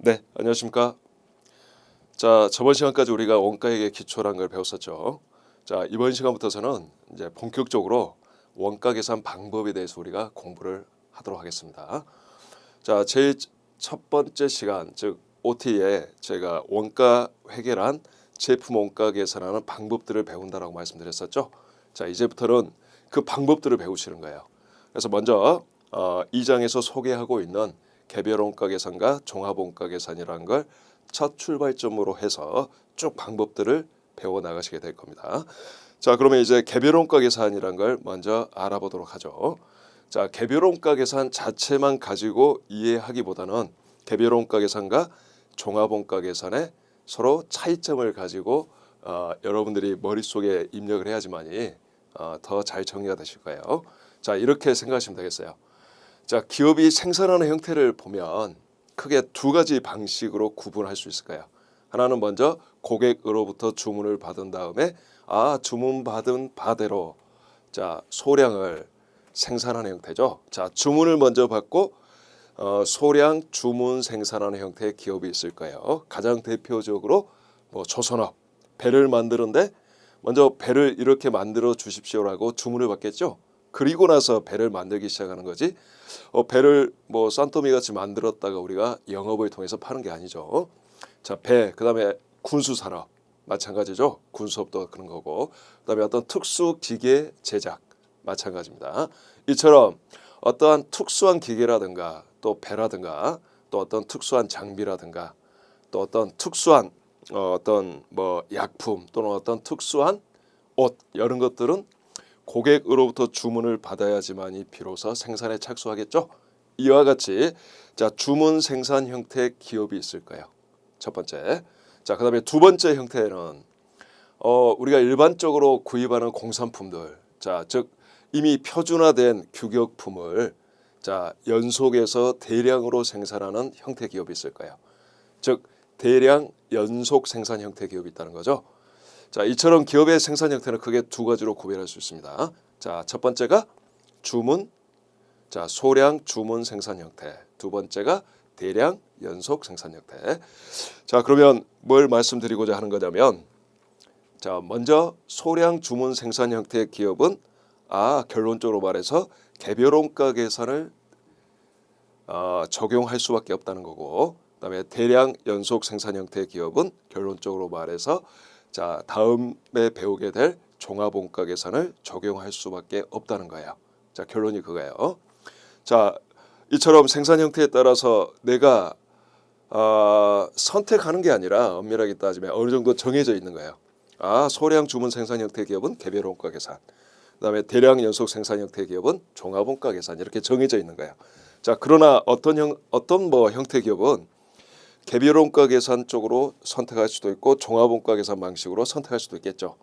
네, 안녕하십니까. 자, 저번 시간까지 우리가 원가액의 기초라는 걸 배웠었죠. 자, 이번 시간부터서는 이제 본격적으로 원가 계산 방법에 대해서 우리가 공부를 하도록 하겠습니다. 자, 제 첫 번째 시간, 즉 OT에 제가 원가 회계란 제품 원가 계산하는 방법들을 배운다라고 말씀드렸었죠. 자, 이제부터는 그 방법들을 배우시는 거예요. 그래서 먼저 2장에서 소개하고 있는 개별 원가 계산과 종합 원가 계산이라는 걸 첫 출발점으로 해서 쭉 방법들을 배워 나가시게 될 겁니다. 자, 그러면 이제 개별 원가 계산이라는 걸 먼저 알아보도록 하죠. 자, 개별 원가 계산 자체만 가지고 이해하기보다는 개별 원가 계산과 종합 원가 계산의 서로 차이점을 가지고 여러분들이 머릿속에 입력을 해야지만이 더 잘 정리가 되실 거예요. 자, 이렇게 생각하시면 되겠어요. 자, 기업이 생산하는 형태를 보면 크게 두 가지 방식으로 구분할 수 있을 거예요. 하나는 먼저 고객으로부터 주문을 받은 다음에 주문 받은 바대로 자, 소량을 생산하는 형태죠. 자, 주문을 먼저 받고 소량 주문 생산하는 형태의 기업이 있을 거예요. 가장 대표적으로 뭐 조선업 배를 만드는데 먼저 배를 이렇게 만들어 주십시오라고 주문을 받겠죠. 그리고 나서 배를 만들기 시작하는 거지. 배를 뭐 산토미 같이 만들었다가 우리가 영업을 통해서 파는 게 아니죠. 자, 배, 그다음에 군수 산업 마찬가지죠. 군수업도 그런 거고, 그다음에 어떤 특수 기계 제작 마찬가지입니다. 이처럼 어떠한 특수한 기계라든가 또 배라든가 또 어떤 특수한 장비라든가 또 어떤 특수한 어떤 뭐 약품 또는 어떤 특수한 옷 이런 것들은 고객으로부터 주문을 받아야지만이 비로소 생산에 착수하겠죠. 이와 같이 자, 주문 생산 형태의 기업이 있을 거예요. 첫 번째. 자, 그다음에 두 번째 형태는 우리가 일반적으로 구입하는 공산품들, 자, 즉 이미 표준화된 규격품을 자, 연속해서 대량으로 생산하는 형태 기업이 있을 거예요. 즉 대량 연속 생산 형태 기업이 있다는 거죠. 자, 이처럼 기업의 생산 형태는 크게 두 가지로 구별할 수 있습니다. 자, 첫 번째가 주문, 자, 소량 주문 생산 형태. 두 번째가 대량 연속 생산 형태. 자, 그러면 뭘 말씀드리고자 하는 거냐면, 자, 먼저 소량 주문 생산 형태의 기업은 결론적으로 말해서 개별 원가 계산을 적용할 수밖에 없다는 거고, 그다음에 대량 연속 생산 형태의 기업은 결론적으로 말해서 자, 다음에 배우게 될 종합 원가 계산을 적용할 수밖에 없다는 거예요. 자, 결론이 그거예요. 자, 이처럼 생산 형태에 따라서 내가 선택하는 게 아니라 엄밀하게 따지면 어느 정도 정해져 있는 거예요. 소량 주문 생산 형태 기업은 개별 원가 계산, 그다음에 대량 연속 생산 형태 기업은 종합 원가 계산 이렇게 정해져 있는 거예요. 자, 그러나 어떤 형태 기업은 개별 원가 계산 쪽으로 선택할 수도 있고 종합 원가 계산 방식으로 선택할 수도 있겠죠.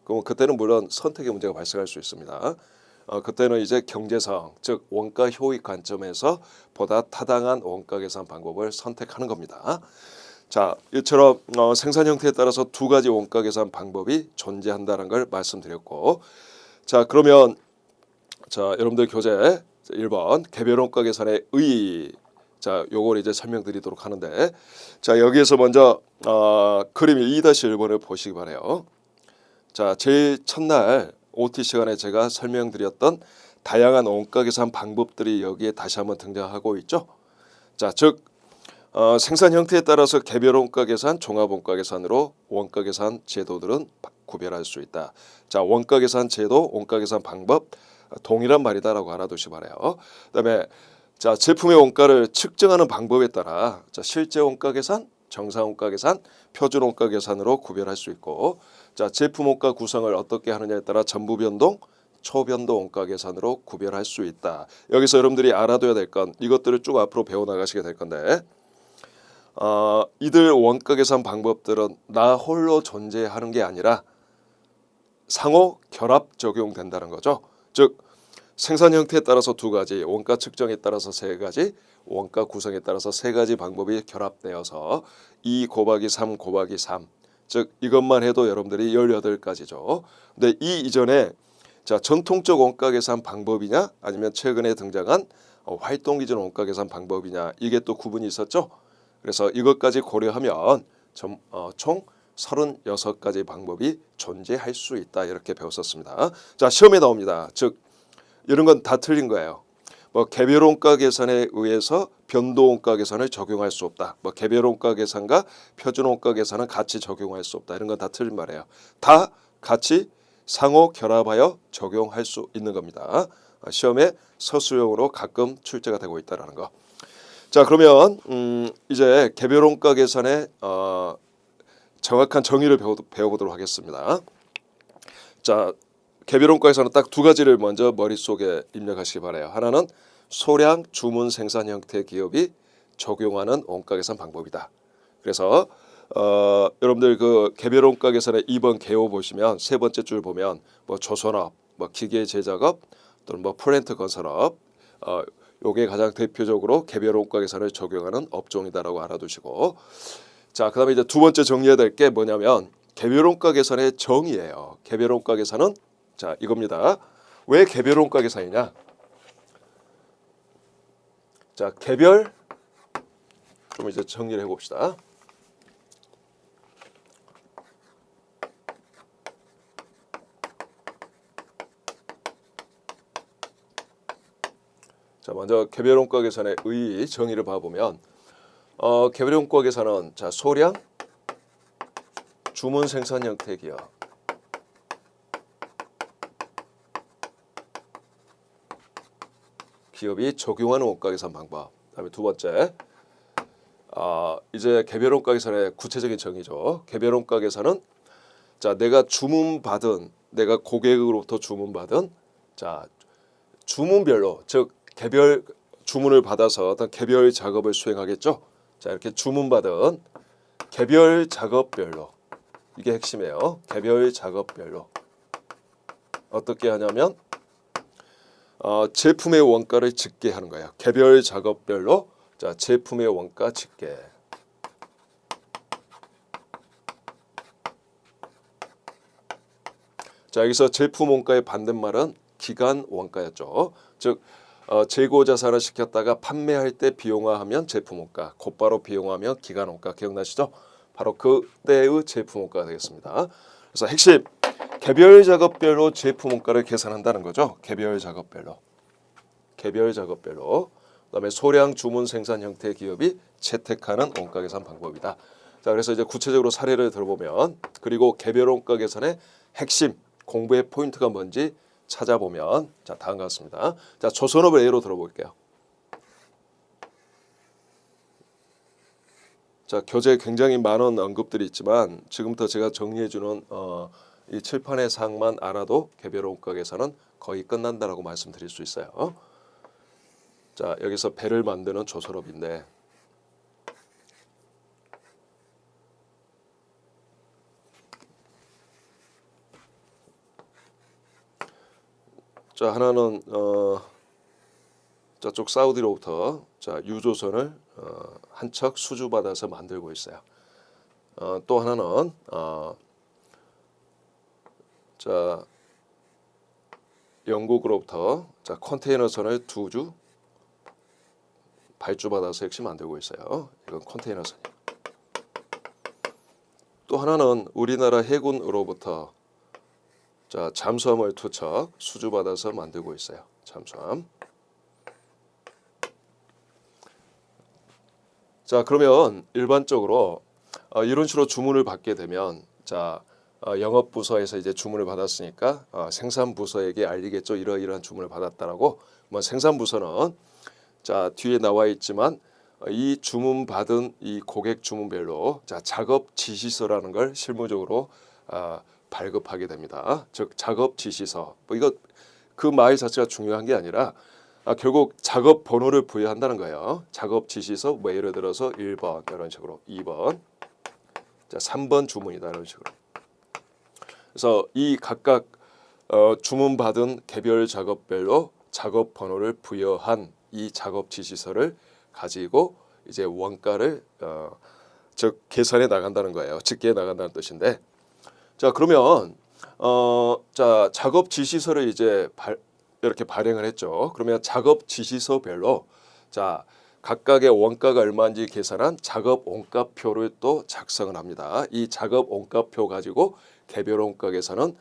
그럼 그때는 물론 선택의 문제가 발생할 수 있습니다. 그때는 이제 경제성, 즉 원가 효익 관점에서 보다 타당한 원가 계산 방법을 선택하는 겁니다. 자, 이처럼 생산 형태에 따라서 두 가지 원가 계산 방법이 존재한다는 걸 말씀드렸고, 자, 그러면 자, 여러분들 교재 1번 개별 원가 계산의 의의, 자, 요걸 이제 설명드리도록 하는데, 자, 여기에서 먼저 그림 2-1번을 보시기 바래요. 자, 제일 첫날 OT 시간에 제가 설명드렸던 다양한 원가 계산 방법들이 여기에 다시 한번 등장하고 있죠. 자, 즉 생산 형태에 따라서 개별 원가 계산, 종합 원가 계산으로 원가 계산 제도들은 구별할 수 있다. 자, 원가 계산 제도, 원가 계산 방법 동일한 말이다라고 알아두시 바래요. 그다음에 자, 제품의 원가를 측정하는 방법에 따라 자, 실제 원가 계산, 정상 원가 계산, 표준 원가 계산으로 구별할 수 있고, 자, 제품 원가 구성을 어떻게 하느냐에 따라 전부 변동, 초변동 원가 계산으로 구별할 수 있다. 여기서 여러분들이 알아둬야 될 건 이것들을 쭉 앞으로 배워 나가시게 될 건데, 이들 원가 계산 방법들은 나 홀로 존재하는 게 아니라 상호 결합 적용된다는 거죠. 즉 생산 형태에 따라서 두 가지, 원가 측정에 따라서 세 가지, 원가 구성에 따라서 세 가지 방법이 결합되어서 2 곱하기 3 곱하기 3, 즉 이것만 해도 여러분들이 18가지죠. 근데 이 이전에 자, 전통적 원가 계산 방법이냐 아니면 최근에 등장한 활동 기준 원가 계산 방법이냐, 이게 또 구분이 있었죠. 그래서 이것까지 고려하면 총 36가지 방법이 존재할 수 있다 이렇게 배웠었습니다. 자, 시험에 나옵니다. 즉 이런 건 다 틀린 거예요. 뭐 개별 원가 계산에 의해서 변동 원가 계산을 적용할 수 없다. 뭐 개별 원가 계산과 표준 원가 계산은 같이 적용할 수 없다. 이런 건 다 틀린 말이에요. 다 같이 상호 결합하여 적용할 수 있는 겁니다. 시험에 서술형으로 가끔 출제가 되고 있다라는 거. 자, 그러면 이제 개별 원가 계산의 정확한 정의를 배워보도록 하겠습니다. 자, 개별 원가에서는 딱 두 가지를 먼저 머릿속에 입력하시기 바라요. 하나는 소량 주문 생산 형태 기업이 적용하는 원가 계산 방법이다. 그래서 여러분들 그 개별 원가 계산의 2번 개요 보시면 세 번째 줄 보면 뭐 조선업, 뭐 기계 제작업 또는 뭐 플랜트 건설업 요게 가장 대표적으로 개별 원가 계산을 적용하는 업종이다라고 알아두시고, 자, 그다음에 이제 두 번째 정리해야 될 게 뭐냐면 개별 원가 계산의 정의예요. 개별 원가 계산은 자, 이겁니다. 왜 개별 원가 계산이냐? 자, 개별 좀 이제 정리를 해봅시다. 자, 먼저 개별 원가 계산의 의 정의를 봐보면 개별 원가 계산은 자, 소량 주문 생산 형태 기업 기업이 적용하는 원가 계산 방법. 그다음에 두 번째, 이제 개별 원가 계산의 구체적인 정의죠. 개별 원가 계산은 자, 내가 고객으로부터 주문받은 자, 주문별로, 즉 개별 주문을 받아서 어떤 개별 작업을 수행하겠죠. 자, 이렇게 주문받은 개별 작업별로, 이게 핵심이에요. 개별 작업별로 어떻게 하냐면 제품의 원가를 집계하는 거예요. 개별 작업별로 자, 제품의 원가 집계. 자, 여기서 제품 원가의 반대말은 기간 원가였죠. 즉 재고 자산을 시켰다가 판매할 때 비용화하면 제품 원가, 곧바로 비용화하면 기간 원가. 기억나시죠? 바로 그때의 제품 원가가 되겠습니다. 그래서 핵심 개별 작업별로 제품 원가를 계산한다는 거죠. 개별 작업별로. 그다음에 소량 주문 생산 형태 기업이 채택하는 원가 계산 방법이다. 자, 그래서 이제 구체적으로 사례를 들어보면, 그리고 개별 원가 계산의 핵심 공부의 포인트가 뭔지 찾아보면 자, 다음과 같습니다. 자, 조선업을 예로 들어볼게요. 자, 교재에 굉장히 많은 언급들이 있지만 지금부터 제가 정리해주는 이 칠판의 사항만 알아도 개별 원가 계산은 거의 끝난다라고 말씀드릴 수 있어요. 자, 여기서 배를 만드는 조선업인데, 자, 하나는 저쪽 사우디로부터 자, 유조선을 한 척 수주받아서 만들고 있어요. 또 하나는 자, 영국으로부터 자, 컨테이너선을 2주 발주받아서 역시 만들고 있어요. 이건 컨테이너선이에요. 또 하나는 우리나라 해군으로부터 자, 잠수함을 2척 수주받아서 만들고 있어요. 잠수함. 자, 그러면 일반적으로 이런 식으로 주문을 받게 되면 자, 영업부서에서 이제 주문을 받았으니까 생산부서에게 알리겠죠. 이러이러한 주문을 받았다라고. 뭐 생산부서는 자, 뒤에 나와 있지만 이 주문 받은 이 고객 주문별로 자, 작업 지시서라는 걸 실무적으로 발급하게 됩니다. 즉 작업 지시서. 뭐 이거 그 말 자체가 중요한 게 아니라 결국 작업 번호를 부여한다는 거예요. 작업 지시서 뭐 예를 들어서 1번 이런 식으로, 2번, 자 3번 주문이다 이런 식으로. 그래서 이 각각 주문 받은 개별 작업별로 작업 번호를 부여한 이 작업 지시서를 가지고 이제 원가를 즉 계산해 나간다는 거예요. 집계해 나간다는 뜻인데, 자 그러면 자 작업 지시서를 이제 이렇게 발행을 했죠. 그러면 작업 지시서별로 자 각각의 원가가 얼마인지 계산한 작업 원가표를 또 작성을 합니다. 이 작업 원가표 가지고 개별 원가 계산은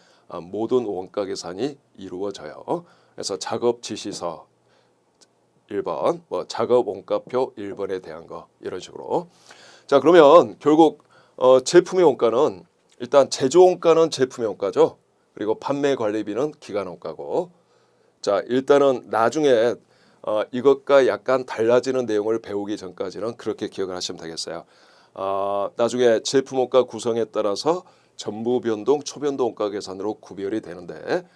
모든 원가 계산이 이루어져요. 그래서 작업 지시서 1번, 뭐 작업 원가표 1번에 대한 거 이런 식으로. 자, 그러면 결국 제품의 원가는 일단 제조 원가는 제품의 원가죠. 그리고 판매 관리비는 기간 원가고. 자, 일단은 나중에 이것과 약간 달라지는 내용을 배우기 전까지는 그렇게 기억을 하시면 되겠어요. 나중에 제품 원가 구성에 따라서 전부 변동, 초변동 원가 계산으로 구별이 되는데,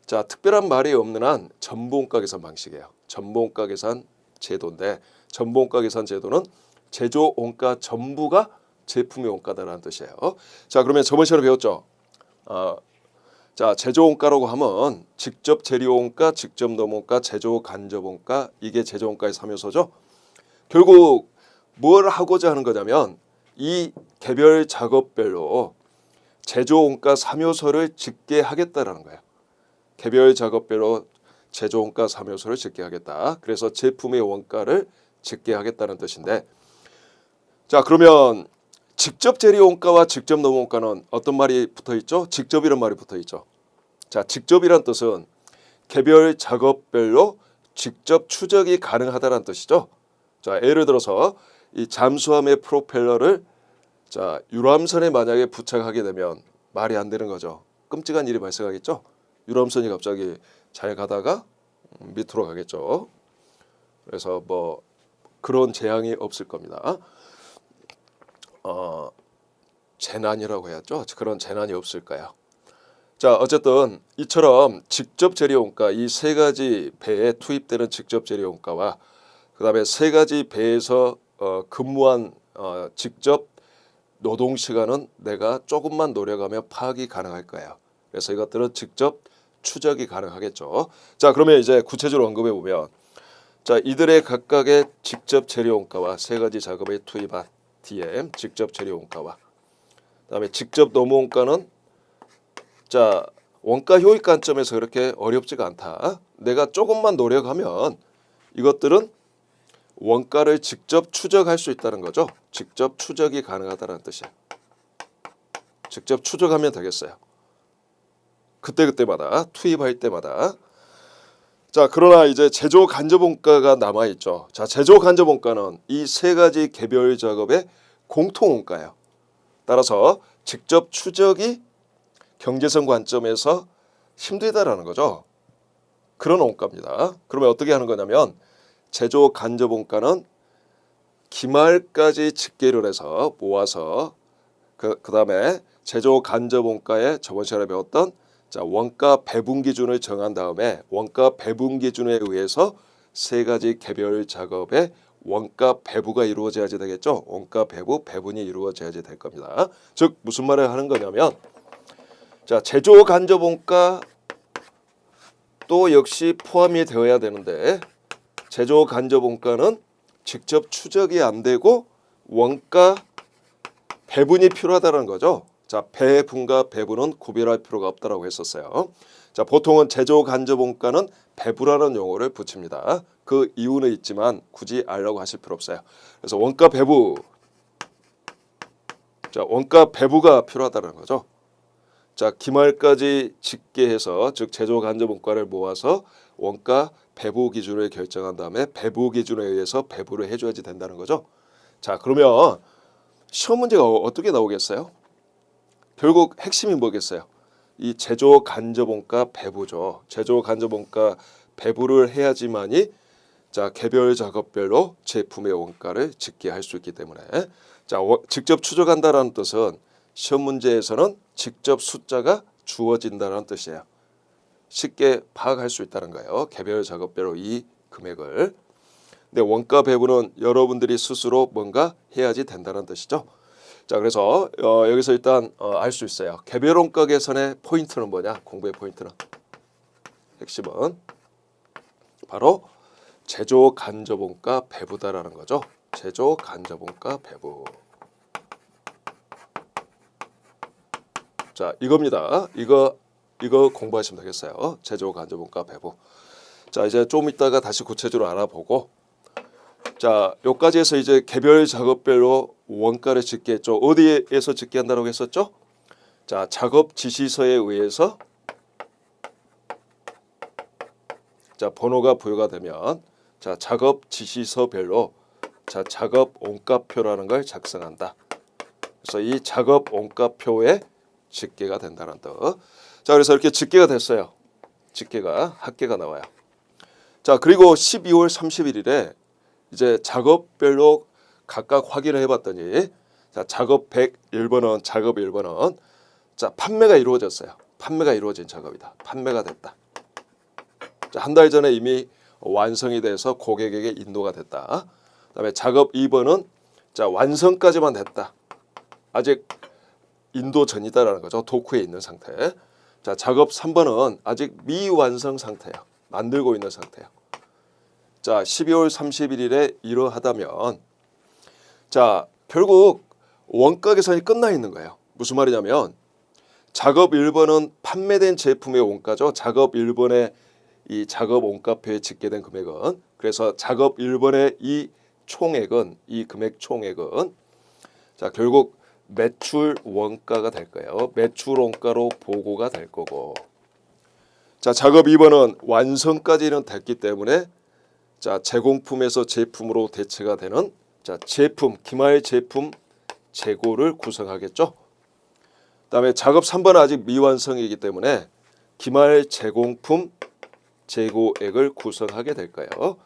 자, 특별한 말이 없는 한 전부 원가 계산 방식이에요. 전부 원가 계산 제도인데, 전부 원가 계산 제도는 제조 원가 전부가 제품의 원가다라는 뜻이에요. 자, 그러면 저번 시간에 배웠죠. 자, 제조 원가라고 하면 직접 재료 원가, 직접 노무 원가, 제조 간접 원가, 이게 제조 원가의 3요소죠. 결국 뭘 하고자 하는 거냐면 이 개별 작업별로 제조 원가 3요소를 집계하겠다라는 거예요. 개별 작업별로 제조 원가 3요소를 집계하겠다. 그래서 제품의 원가를 집계하겠다는 뜻인데, 자, 그러면 직접 재료 원가와 직접 노무 원가는 어떤 말이 붙어 있죠? 직접이란 말이 붙어 있죠. 자, 직접이란 뜻은 개별 작업별로 직접 추적이 가능하다는 뜻이죠. 자, 예를 들어서 이 잠수함의 프로펠러를 자, 유람선에 만약에 부착하게 되면 말이 안 되는 거죠. 끔찍한 일이 발생하겠죠. 유람선이 갑자기 잘 가다가 밑으로 가겠죠. 그래서 뭐 그런 재앙이 없을 겁니다. 재난이라고 해야죠. 그런 재난이 없을까요? 자, 어쨌든 이처럼 직접 재료 원가, 이 세 가지 배에 투입되는 직접 재료 원가와 그다음에 세 가지 배에서 근무한 직접 노동 시간은 내가 조금만 노력하면 파악이 가능할 거예요. 그래서 이것들은 직접 추적이 가능하겠죠. 자, 그러면 이제 구체적으로 언급해 보면, 자, 이들의 각각의 직접 재료 원가와 세 가지 작업에 투입한 DM 직접 재료 원가와 그다음에 직접 노무 원가는 자, 원가 효익 관점에서 그렇게 어렵지가 않다. 내가 조금만 노력하면 이것들은 원가를 직접 추적할 수 있다는 거죠. 직접 추적이 가능하다는 뜻이에요. 직접 추적하면 되겠어요. 그때그때마다 투입할 때마다. 자, 그러나 이제 제조 간접 원가가 남아 있죠. 자, 제조 간접 원가는 이 세 가지 개별 작업의 공통 원가예요. 따라서 직접 추적이 경제성 관점에서 힘들다라는 거죠. 그런 원가입니다. 그러면 어떻게 하는 거냐면 제조 간접 원가는 기말까지 집계를 해서 모아서 그다음에 제조 간접 원가에 저번 시간에 배웠던 자, 원가 배분 기준을 정한 다음에 원가 배분 기준에 의해서 세 가지 개별 작업의 원가 배부가 이루어져야지 되겠죠. 원가 배부, 배분이 이루어져야지 될 겁니다. 즉 무슨 말을 하는 거냐면, 자, 제조 간접 원가 또 역시 포함이 되어야 되는데 제조 간접 원가는 직접 추적이 안 되고 원가 배분이 필요하다는 거죠. 자, 배분과 배분은 구별할 필요가 없다라고 했었어요. 자, 보통은 제조 간접 원가는 배부라는 용어를 붙입니다. 그 이유는 있지만 굳이 알려고 하실 필요 없어요. 그래서 원가 배부, 자, 원가 배부가 필요하다는 거죠. 자, 기말까지 집계해서 즉 제조 간접 원가를 모아서 원가 배부 기준을 결정한 다음에 배부 기준에 의해서 배부를 해줘야지 된다는 거죠. 자, 그러면 시험 문제가 어떻게 나오겠어요? 결국 핵심이 뭐겠어요? 이 제조 간접 원가 배부죠. 제조 간접 원가 배부를 해야지만이 자, 개별 작업별로 제품의 원가를 집계할 수 있기 때문에, 자, 직접 추적한다라는 뜻은 시험 문제에서는 직접 숫자가 주어진다는 뜻이에요. 쉽게 파악할 수 있다는 거예요. 개별 작업별로 이 금액을. 근데 원가 배분은 여러분들이 스스로 뭔가 해야지 된다는 뜻이죠. 자, 그래서 여기서 일단 알 수 있어요. 개별 원가 계산의 포인트는 뭐냐? 공부의 포인트는 핵심은 바로 제조 간접 원가 배부다라는 거죠. 제조 간접 원가 배부. 자, 이겁니다. 이거 공부하시면 되겠어요. 제조 간접 원가 배부. 자, 이제 좀 이따가 다시 구체적으로 알아보고, 자, 여기까지 해서 이제 개별 작업별로 원가를 집계했죠. 어디에서 집계한다고 했었죠? 자, 작업 지시서에 의해서 자, 번호가 부여가 되면 자, 작업 지시서별로 자, 작업 원가표라는 걸 작성한다. 그래서 이 작업 원가표에 집계가 된다는 뜻. 자, 그래서 이렇게 집계가 됐어요. 집계가 합계가 나와요. 자, 그리고 12월 31일에 이제 작업별로 각각 확인을 해봤더니 자, 작업 101번은 작업 1번은 자, 판매가 이루어졌어요. 판매가 이루어진 작업이다. 판매가 됐다. 자, 한 달 전에 이미 완성이 돼서 고객에게 인도가 됐다. 그다음에 작업 2번은 자, 완성까지만 됐다. 아직 인도 전이다라는 거죠. 도쿠에 있는 상태. 자, 작업 3번은 아직 미완성 상태예요. 만들고 있는 상태예요. 자, 12월 31일에 이러하다면 자, 결국 원가 계산이 끝나 있는 거예요. 무슨 말이냐면 작업 1번은 판매된 제품의 원가죠. 작업 1번의 이 작업 원가표에 집계된 금액은 그래서 작업 1번의 이 총액은 이 금액 총액은 자, 결국 매출 원가가 될 거예요. 매출 원가로 보고가 될 거고 자, 작업 2번은 완성까지는 됐기 때문에 자, 제공품에서 제품으로 대체가 되는 자, 제품 기말 제품 재고를 구성하겠죠. 그다음에 작업 3번은 아직 미완성이기 때문에 기말 제공품 재고액을 구성하게 될까요?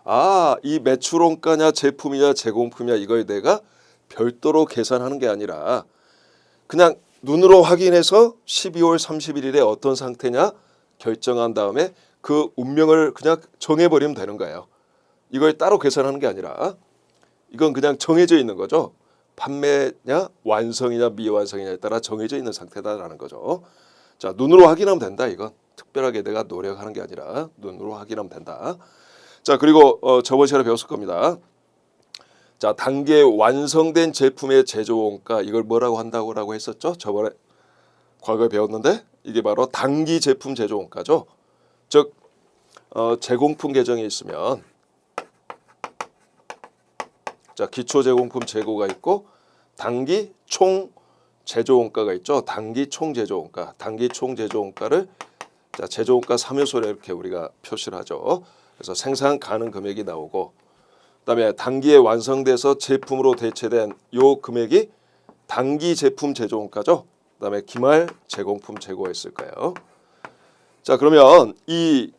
아, 이 매출 원가냐 제품이냐 제공품이냐 이걸 내가 별도로 계산하는 게 아니라 그냥 눈으로 확인해서 12월 31일에 어떤 상태냐 결정한 다음에 그 운명을 그냥 정해버리면 되는 거예요. 이걸 따로 계산하는 게 아니라 이건 그냥 정해져 있는 거죠. 판매냐 완성이냐 미완성이냐에 따라 정해져 있는 상태다라는 거죠. 자, 눈으로 확인하면 된다. 이건 특별하게 내가 노력하는 게 아니라 눈으로 확인하면 된다. 자, 그리고 저번 시간에 배웠을 겁니다. 자, 단계 완성된 제품의 제조 원가 이걸 뭐라고 한다고 했었죠? 저번에 과거에 배웠는데 이게 바로 단기 제품 제조 원가죠. 즉 제공품 계정에 있으면 자, 기초 제공품 재고가 있고 단기 총 제조 원가가 있죠. 단기 총 제조 원가, 단기 총 제조 원가를 자, 제조 원가 3요소로 이렇게 우리가 표시를 하죠. 그래서 생산 가능 금액이 나오고 그다음에 단기에 완성돼서 제품으로 대체된 요 금액이 단기 제품 제조 원가죠. 그다음에 기말 제공품 재고가 있을 거예요. 자, 그러면 이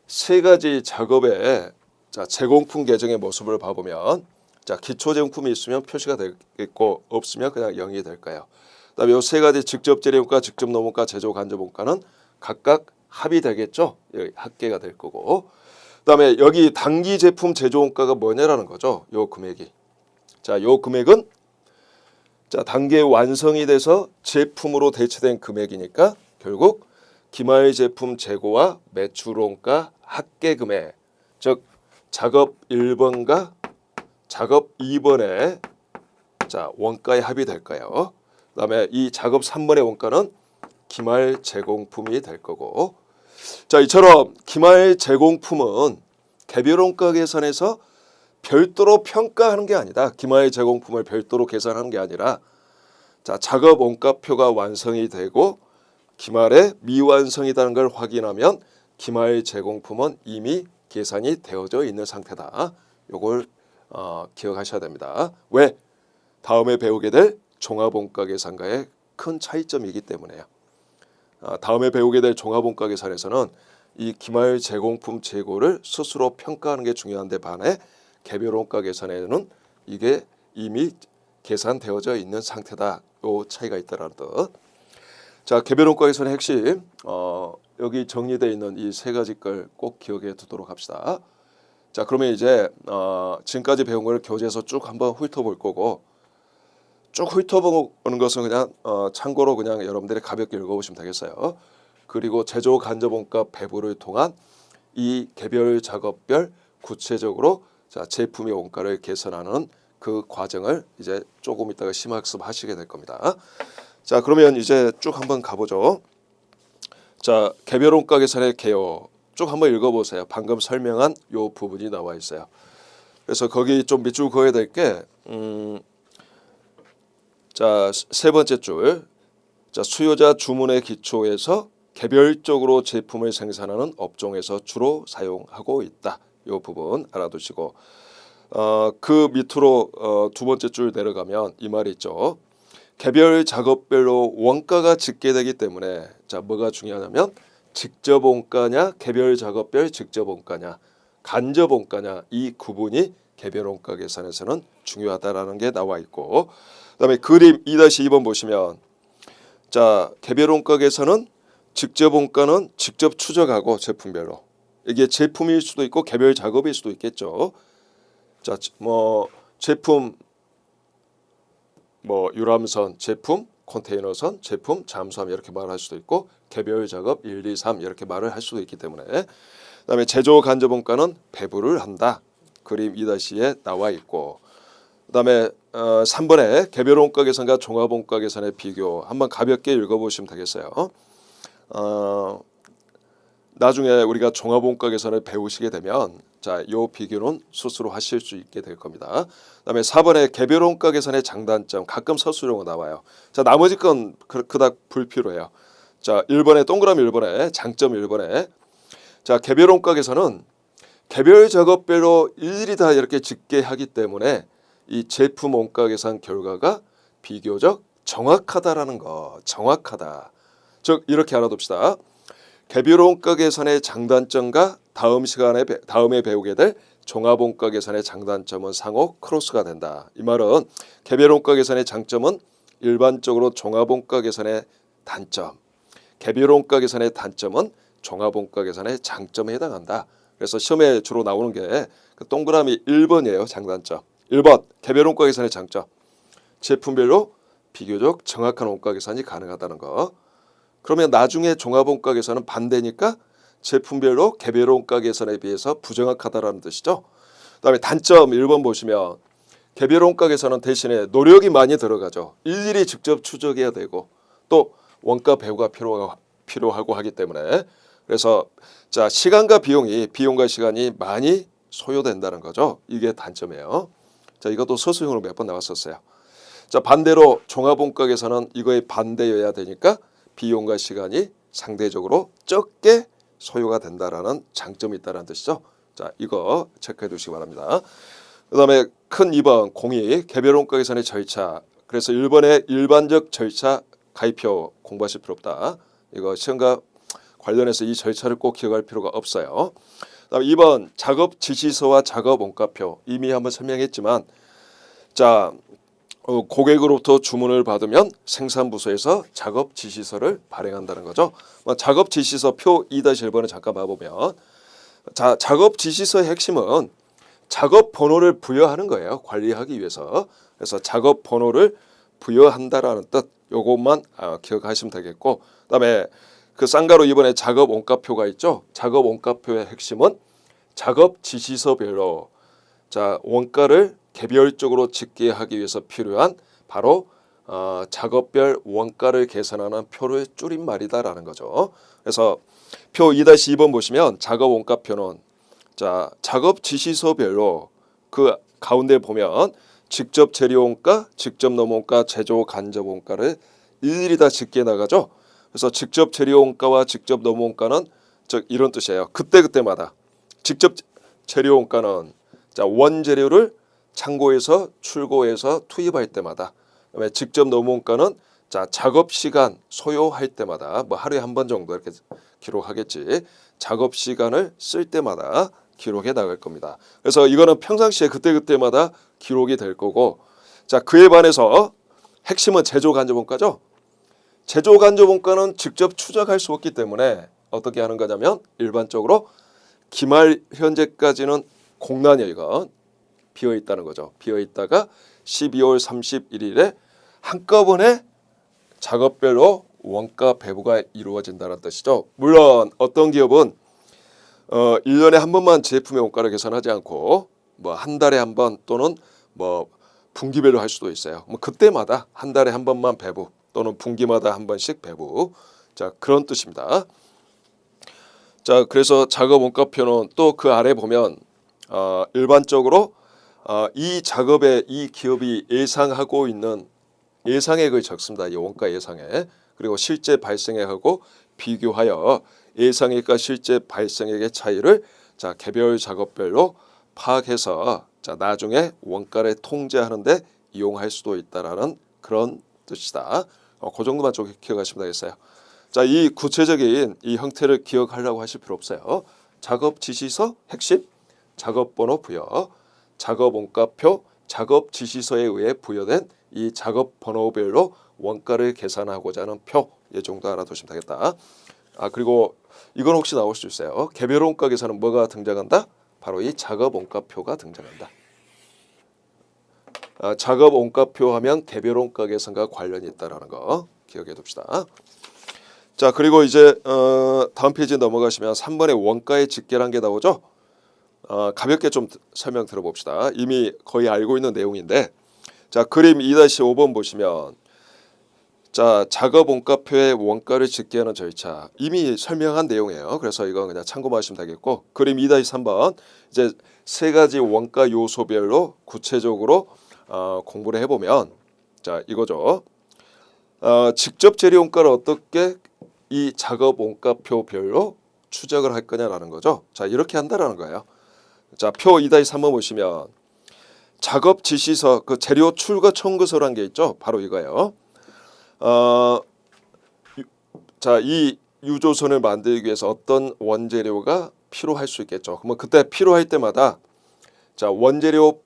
세 가지 작업의 자, 제공품 계정의 모습을 봐보면 자, 기초 제공품이 있으면 표시가 되겠고 없으면 그냥 0이 될 거예요. 그다음에 요 세 가지 직접 재료원가, 직접 노무가, 제조 간접 원가는 각각 합이 되겠죠. 여기 합계가 될 거고. 그다음에 여기 단기 제품 제조 원가가 뭐냐라는 거죠. 요 금액이. 자, 요 금액은 자, 단계 완성이 돼서 제품으로 대체된 금액이니까 결국 기말 제품 재고와 매출 원가 합계 금액. 즉 작업 1번과 작업 2번의 자, 원가의 합이 될까요? 그다음에 이 작업 3번의 원가는 기말 제공품이 될 거고. 자, 이처럼 기말 제공품은 개별 원가 계산에서 별도로 평가하는 게 아니다. 기말 제공품을 별도로 계산하는 게 아니라 자, 작업 원가표가 완성이 되고 기말에 미완성이라는 걸 확인하면 기말 제공품은 이미 계산이 되어져 있는 상태다. 요걸 기억하셔야 됩니다. 왜? 다음에 배우게 될 종합원가 계산과의 큰 차이점이기 때문에요. 다음에 배우게 될 종합원가 계산에서는 이 기말 제공품 재고를 스스로 평가하는 게 중요한데 반해 개별원가 계산에는 이게 이미 계산되어져 있는 상태다. 요 차이가 있다라는 뜻. 자, 개별원가 계산의 핵심 여기 정리되어 있는 이 세 가지 걸 꼭 기억해 두도록 합시다. 자, 그러면 이제 지금까지 배운 걸 교재에서 쭉 한번 훑어볼 거고 쭉 훑어보는 것은 그냥 참고로 그냥 여러분들이 가볍게 읽어보시면 되겠어요. 그리고 제조 간접 원가 배분을 통한 이 개별 작업별 구체적으로 자, 제품의 원가를 계산하는 그 과정을 이제 조금 있다가 심학습 하시게 될 겁니다. 자, 그러면 이제 쭉 한번 가보죠. 자, 개별 원가 계산의 개요. 쭉 한번 읽어보세요. 방금 설명한 요 부분이 나와 있어요. 그래서 거기 좀 밑줄 그어야 될 게 자, 세 번째 줄. 자, 수요자 주문의 기초에서 개별적으로 제품을 생산하는 업종에서 주로 사용하고 있다. 이 부분 알아두시고 그 밑으로 두 번째 줄 내려가면 이 말이 있죠. 개별 작업별로 원가가 집계되기 때문에 자, 뭐가 중요하냐면 직접 원가냐 개별 작업별 직접 원가냐 간접 원가냐 이 구분이 개별 원가 계산에서는 중요하다라는 게 나와 있고, 그다음에 그림 2-2번 보시면 자, 개별 원가 계산은 직접 원가는 직접 추적하고 제품별로 이게 제품일 수도 있고 개별 작업일 수도 있겠죠. 자, 뭐 제품 뭐 유람선 제품, 컨테이너선 제품, 잠수함 이렇게 말할 수도 있고 개별 작업 1, 2, 3 이렇게 말을 할 수도 있기 때문에 그다음에 제조 간접 원가는 배부를 한다. 그림 2-2에 나와 있고 그다음에 3번에 개별 원가 계산과 종합 원가 계산의 비교 한번 가볍게 읽어보시면 되겠어요. 나중에 우리가 종합 원가 계산을 배우시게 되면 자, 요 비교는 스스로 하실 수 있게 될 겁니다. 그다음에 4번에 개별 원가 계산의 장단점 가끔 서술형으로 나와요. 자, 나머지 건 그닥 불필요해요. 자, 1번에 동그라미 1번에 장점 1번에 자, 개별 원가 계산은 개별 작업별로 일일이 다 이렇게 집계하기 때문에 이 제품 원가 계산 결과가 비교적 정확하다라는 거. 정확하다. 즉 이렇게 알아둡시다. 개별 원가 계산의 장단점과 다음에 배우게 될 종합 원가 계산의 장단점은 상호 크로스가 된다. 이 말은 개별 원가 계산의 장점은 일반적으로 종합 원가 계산의 단점, 개별 원가 계산의 단점은 종합 원가 계산의 장점에 해당한다. 그래서 시험에 주로 나오는 게 그 동그라미 1번이에요. 장단점. 1번 개별 원가 계산의 장점. 제품별로 비교적 정확한 원가 계산이 가능하다는 거. 그러면 나중에 종합 원가 계산은 반대니까 제품별로 개별 원가 계산에 비해서 부정확하다라는 뜻이죠. 그다음에 단점 1번 보시면 개별 원가 계산은 대신에 노력이 많이 들어가죠. 일일이 직접 추적해야 되고 또 원가 배우가 필요하고 하기 때문에 그래서 자, 시간과 비용과 시간이 많이 소요된다는 거죠. 이게 단점이에요. 자, 이것도 서술형으로 몇 번 나왔었어요. 자, 반대로 종합 원가 계산은 이거의 반대여야 되니까 비용과 시간이 상대적으로 적게 소요가 된다라는 장점이 있다는 뜻이죠. 자, 이거 체크해 두시기 바랍니다. 그다음에 큰 2번 공이 개별 원가 계산의 절차. 그래서 1번의 일반적 절차 가입표 공부하실 필요 없다. 이거 시험과 관련해서 이 절차를 꼭 기억할 필요가 없어요. 그다음에 2번 작업 지시서와 작업 원가표 이미 한번 설명했지만 자, 고객으로부터 주문을 받으면 생산부서에서 작업 지시서를 발행한다는 거죠. 작업 지시서 표 2-1번을 잠깐 봐보면 자, 작업 지시서의 핵심은 작업 번호를 부여하는 거예요. 관리하기 위해서. 그래서 작업 번호를 부여한다라는 뜻 요것만 기억하시면 되겠고 그다음에 그 쌍가로 이번에 작업 원가표가 있죠. 작업 원가표의 핵심은 작업 지시서별로 자, 원가를 개별적으로 집계하기 위해서 필요한 바로 작업별 원가를 계산하는 표를 줄임말이다라는 거죠. 그래서 표 2-2번 보시면 작업 원가표는 자, 작업 지시서별로 그 가운데 보면 직접 재료 원가, 직접 노무 원가, 제조 간접 원가를 일일이 다 집계 나가죠. 그래서 직접 재료 원가와 직접 노무 원가는 즉 이런 뜻이에요. 그때마다 직접 재료 원가는 자, 원재료를 창고에서 출고해서 투입할 때마다 그다음에 직접 노무 원가는 자, 작업 시간 소요할 때마다 뭐 하루에 한 번 정도 이렇게 기록하겠지. 작업 시간을 쓸 때마다 기록해 나갈 겁니다. 그래서 이거는 평상시에 그때마다 기록이 될 거고 자, 그에 반해서 핵심은 제조 간접 원가죠. 제조 간접 원가는 직접 추적할 수 없기 때문에 어떻게 하는 거냐면 일반적으로 기말 현재까지는 공란이에요. 이건 비어 있다는 거죠. 비어 있다가 12월 31일에 한꺼번에 작업별로 원가 배부가 이루어진다는 뜻이죠. 물론 어떤 기업은 1년에 한 번만 제품의 원가를 계산하지 않고 뭐 한 달에 한 번 또는 뭐 분기별로 할 수도 있어요. 뭐 그때마다 한 달에 한 번만 배부 또는 분기마다 한 번씩 배부. 자, 그런 뜻입니다. 자, 그래서 작업 원가표는 또 그 아래 보면 일반적으로 이 작업에 이 기업이 예상하고 있는 예상액을 적습니다. 이 원가 예상액. 그리고 실제 발생액하고 비교하여 예상액과 실제 발생액의 차이를 자 개별 작업별로 파악해서 자 나중에 원가를 통제하는데 이용할 수도 있다라는 그런 뜻이다. 그 정도만 좀 기억하시면 되겠어요. 자, 이 구체적인 이 형태를 기억하려고 하실 필요 없어요. 작업 지시서 핵심, 작업 번호 부여, 작업 원가표, 작업 지시서에 의해 부여된 이 작업 번호별로 원가를 계산하고자 하는 표, 이 정도 알아두시면 되겠다. 그리고 이건 혹시 나올 수 있어요. 개별 원가 계산은 뭐가 등장한다? 바로 이 작업 원가표가 등장한다. 작업 원가표 하면 개별 원가 계산과 관련이 있다라는 거 기억해 둡시다. 자, 그리고 이제 다음 페이지 넘어가시면 3번에 원가의 직계라는 게 나오죠. 가볍게 좀 설명 들어봅시다. 이미 거의 알고 있는 내용인데, 자 그림 2-5번 보시면 자 작업 원가표의 원가를 직계하는 절차 이미 설명한 내용이에요. 그래서 이건 그냥 참고만 하시면 되겠고, 그림 2-3번 이제 세 가지 원가 요소별로 구체적으로 공부를 해보면 자 이거죠. 직접 재료 원가를 어떻게 이 작업 원가표별로 추적을 할 거냐라는 거죠. 자 이렇게 한다라는 거예요. 자 표 2-3번 보시면 작업 지시서 그 재료 출고 청구서라는 게 있죠. 바로 이거예요. 자 이 유조선을 만들기 위해서 어떤 원재료가 필요할 수 있겠죠. 그러면 그때 필요할 때마다 자 원재료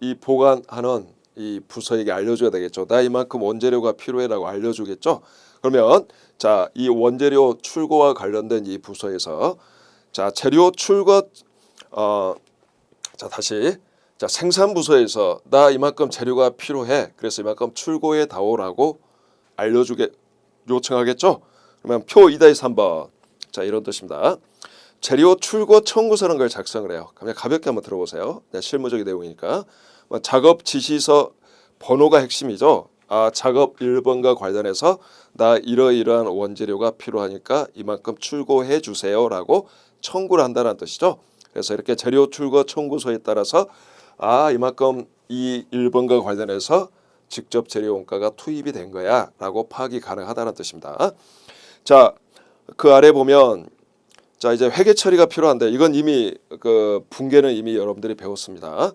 이 보관하는 이 부서에게 알려줘야 되겠죠. 나 이만큼 원재료가 필요해라고 알려주겠죠. 그러면 자 이 원재료 출고와 관련된 이 부서에서 자 재료 출고 자 다시 자 생산부서에서 나 이만큼 재료가 필요해. 그래서 이만큼 출고해 다오라고 요청하겠죠. 그러면 표 2-3번 자 이런 뜻입니다. 재료 출고 청구서라는 걸 작성을 해요. 그냥 가볍게 한번 들어보세요. 실무적인 내용이니까. 작업 지시서 번호가 핵심이죠. 작업 1번과 관련해서 나 이러이러한 원재료가 필요하니까 이만큼 출고해 주세요라고 청구를 한다는 뜻이죠. 그래서 이렇게 재료 출고 청구서에 따라서 이만큼 이 1번과 관련해서 직접 재료 원가가 투입이 된 거야 라고 파악이 가능하다는 뜻입니다. 자, 그 아래 보면 자 이제 회계 처리가 필요한데 이건 이미 그 분계는 이미 여러분들이 배웠습니다.